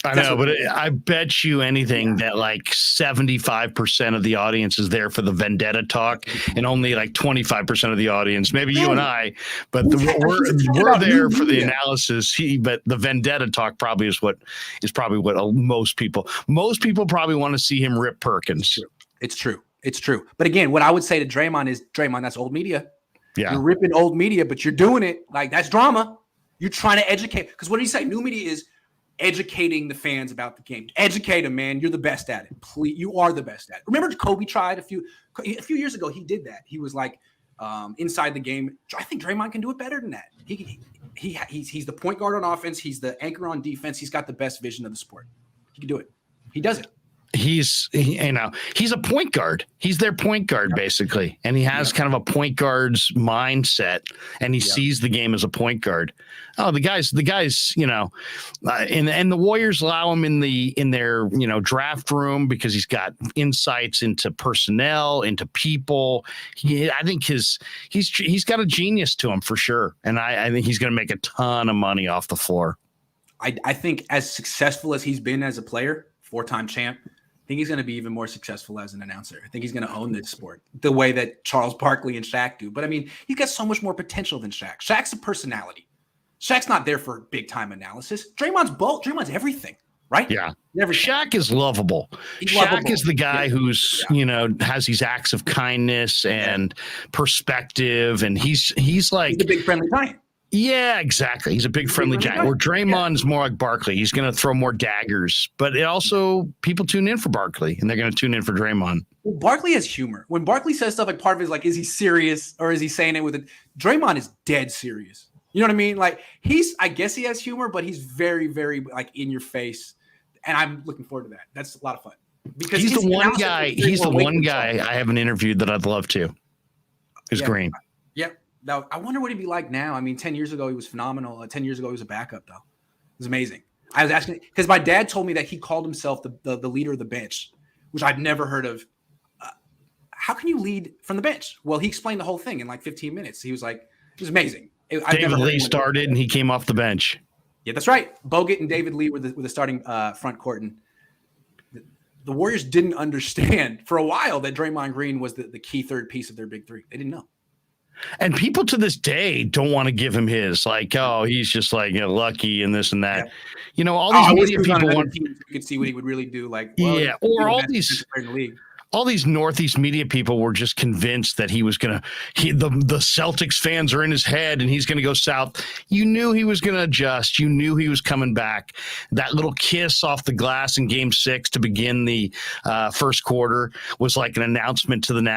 S2: I know, but I bet you anything that like 75% of the audience is there for the vendetta talk and only like 25% of the audience, maybe you and I, but we're there for the analysis. But the vendetta talk probably is what most people probably want to see him rip Perkins.
S1: It's true. But again, what I would say to Draymond is, Draymond, that's old media.
S2: Yeah.
S1: You're ripping old media, but you're doing it. Like, that's drama. You're trying to educate. Because what did he say? New media is educating the fans about the game. Educate them, man. You're the best at it. Please, you are the best at it. Remember Kobe tried a few years ago, he did that. He was like inside the game. I think Draymond can do it better than that. He's the point guard on offense. He's the anchor on defense. He's got the best vision of the sport. He can do it. He does it.
S2: He's a point guard. He's their point guard basically. And he has kind of a point guard's mindset, and he sees the game as a point guard. Oh, the guys, and the Warriors allow him in their draft room because he's got insights into personnel, into people. I think he's got a genius to him for sure. And I think he's going to make a ton of money off the floor.
S1: I think as successful as he's been as a player, 4-time champ, I think he's going to be even more successful as an announcer. I think he's going to own this sport the way that Charles Barkley and Shaq do. But I mean, he's got so much more potential than Shaq. Shaq's a personality. Shaq's not there for big time analysis. Draymond's everything, right?
S2: Yeah. Shaq is lovable. Shaq is the guy who's, has these acts of kindness and perspective. And he's like
S1: a big friendly giant.
S2: Yeah, exactly. He's a big friendly giant. Where Draymond's more like Barkley. He's going to throw more daggers, but it also people tune in for Barkley and they're going to tune in for Draymond.
S1: Well, Barkley has humor. When Barkley says stuff, like part of it is like, is he serious or is he saying it with it? Draymond is dead serious. You know what I mean? Like I guess he has humor, but he's very, very like in your face. And I'm looking forward to that. That's a lot of fun because
S2: he's the one guy. He's the one guy I haven't interviewed that I'd love to. Is Green.
S1: Yeah. Now, I wonder what he'd be like now. I mean, 10 years ago, he was phenomenal. 10 years ago, he was a backup, though. It was amazing. I was asking because my dad told me that he called himself the leader of the bench, which I'd never heard of. How can you lead from the bench? Well, he explained the whole thing in like 15 minutes. He was like, it was amazing.
S2: David Lee started and he came off the bench.
S1: Yeah, that's right. Bogut and David Lee were the starting front court. And the Warriors didn't understand for a while that Draymond Green was the key third piece of their big three. They didn't know.
S2: And people to this day don't want to give him his, like, oh, he's just like, lucky and this and that.
S1: Yeah.
S2: All these
S1: I wish
S2: media
S1: he was on
S2: people
S1: another
S2: want,
S1: team so you could see what he would really do. Like, well,
S2: yeah,
S1: he's
S2: or
S1: the
S2: all
S1: best
S2: these
S1: player in the league.
S2: all these Northeast media people were just convinced that he was going to, the Celtics fans are in his head and he's going to go south. You knew he was going to adjust. You knew he was coming back. That little kiss off the glass in Game 6 to begin the first quarter was like an announcement to the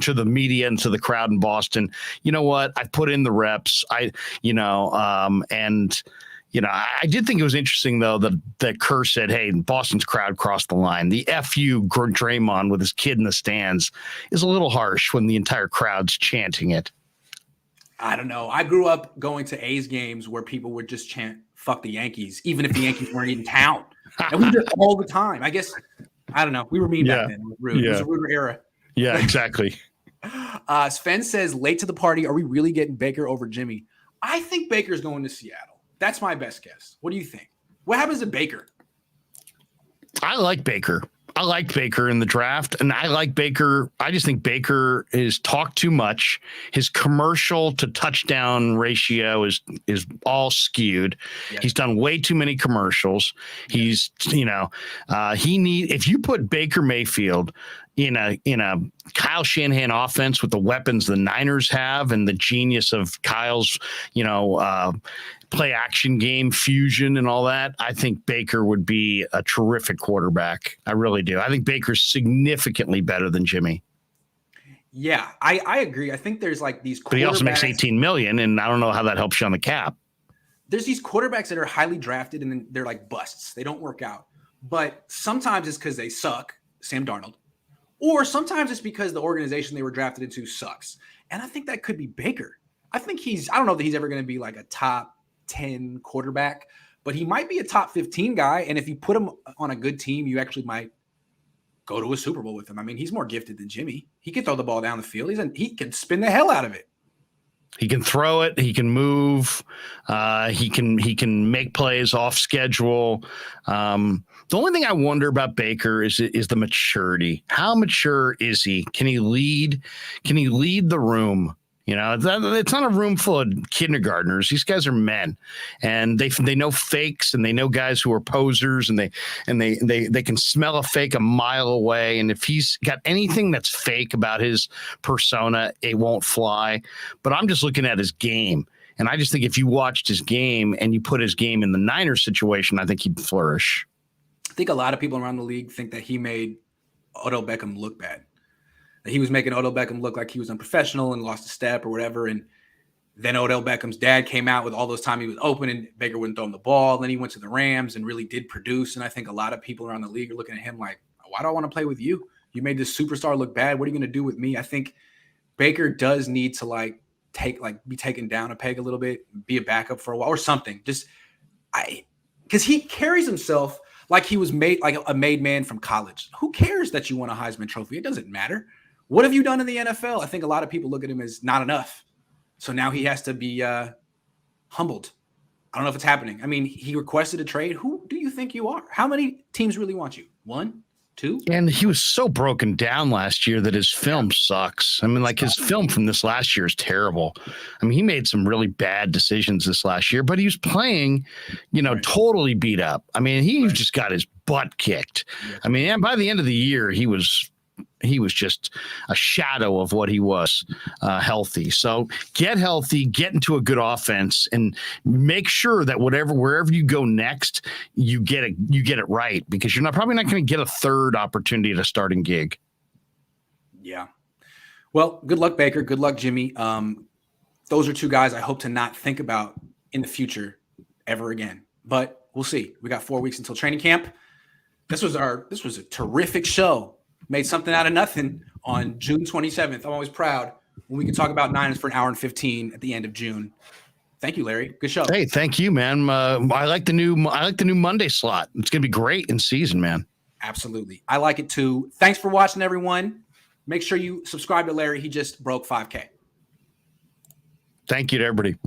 S2: to the media and to the crowd in Boston. You know what? I put in the reps. I did think it was interesting, though, that Kerr said, hey, Boston's crowd crossed the line. The F.U. Draymond with his kid in the stands is a little harsh when the entire crowd's chanting it.
S1: I don't know. I grew up going to A's games where people would just chant, fuck the Yankees, even if the Yankees weren't in town. And we did it all the time. I guess, I don't know. We were mean back then. It was rude.
S2: Yeah.
S1: It was a ruder era.
S2: Yeah, exactly.
S1: Sven says, late to the party. Are we really getting Baker over Jimmy? I think Baker's going to Seattle. That's my best guess. What do you think? What happens to Baker?
S2: I like Baker. I liked Baker in the draft, and I like Baker. I just think Baker is talked too much. His commercial to touchdown ratio is all skewed. Yeah. He's done way too many commercials. Yeah. If you put Baker Mayfield in a Kyle Shanahan offense with the weapons the Niners have and the genius of Kyle's, play action game fusion and all that, I think Baker would be a terrific quarterback. I really do. I think Baker's significantly better than Jimmy.
S1: Yeah, I agree. I think there's like these quarterbacks.
S2: But he also makes $18 million, and I don't know how that helps you on the cap.
S1: There's these quarterbacks that are highly drafted and then they're like busts. They don't work out. But sometimes it's because they suck, Sam Darnold. Or sometimes it's because the organization they were drafted into sucks. And I think that could be Baker. I don't know that he's ever going to be like a top 10 quarterback, but he might be a top 15 guy. And if you put him on a good team, you actually might go to a Super Bowl with him. I mean, he's more gifted than Jimmy. He can throw the ball down the field. He can spin the hell out of it.
S2: He can throw it. He can move. He can make plays off schedule. The only thing I wonder about Baker is the maturity. How mature is he? Can he lead? Can he lead the room? It's not a room full of kindergartners. These guys are men, and they know fakes, and they know guys who are posers, and they can smell a fake a mile away. And if he's got anything that's fake about his persona, it won't fly. But I'm just looking at his game, and I just think if you watched his game and you put his game in the Niners situation, I think he'd flourish.
S1: I think a lot of people around the league think that he made Odell Beckham look bad. That he was making Odell Beckham look like he was unprofessional and lost a step or whatever. And then Odell Beckham's dad came out with all those time he was open and Baker wouldn't throw him the ball. Then he went to the Rams and really did produce. And I think a lot of people around the league are looking at him like, why do I want to play with you? You made this superstar look bad. What are you going to do with me? I think Baker does need to be taken down a peg a little bit, be a backup for a while or something. Because he carries himself like he was made like a made man from college. Who cares that you won a Heisman Trophy? It doesn't matter. What have you done in the NFL? I think a lot of people look at him as not enough. So now he has to be humbled. I don't know if it's happening. I mean, he requested a trade. Who do you think you are? How many teams really want you? 1, 2?
S2: And he was so broken down last year that his film sucks. I mean, his film from this last year is terrible. I mean, he made some really bad decisions this last year, but he was playing, totally beat up. I mean, he just got his butt kicked. Yeah. I mean, and by the end of the year, he was just a shadow of what he was healthy. So get healthy, get into a good offense, and make sure that wherever you go next, you get it right, because you're probably not going to get a third opportunity at a starting gig.
S1: Yeah. Well, good luck, Baker. Good luck, Jimmy. Those are two guys I hope to not think about in the future ever again, but we'll see. We got 4 weeks until training camp. This was a terrific show. Made something out of nothing on June 27th. I'm always proud when we can talk about Niners for an hour and 15 at the end of June. Thank you, Larry. Good show.
S2: Hey, thank you, man. I like the new Monday slot. It's gonna be great in season, man.
S1: Absolutely, I like it too. Thanks for watching, everyone. Make sure you subscribe to Larry. He just broke 5K.
S2: Thank you to everybody.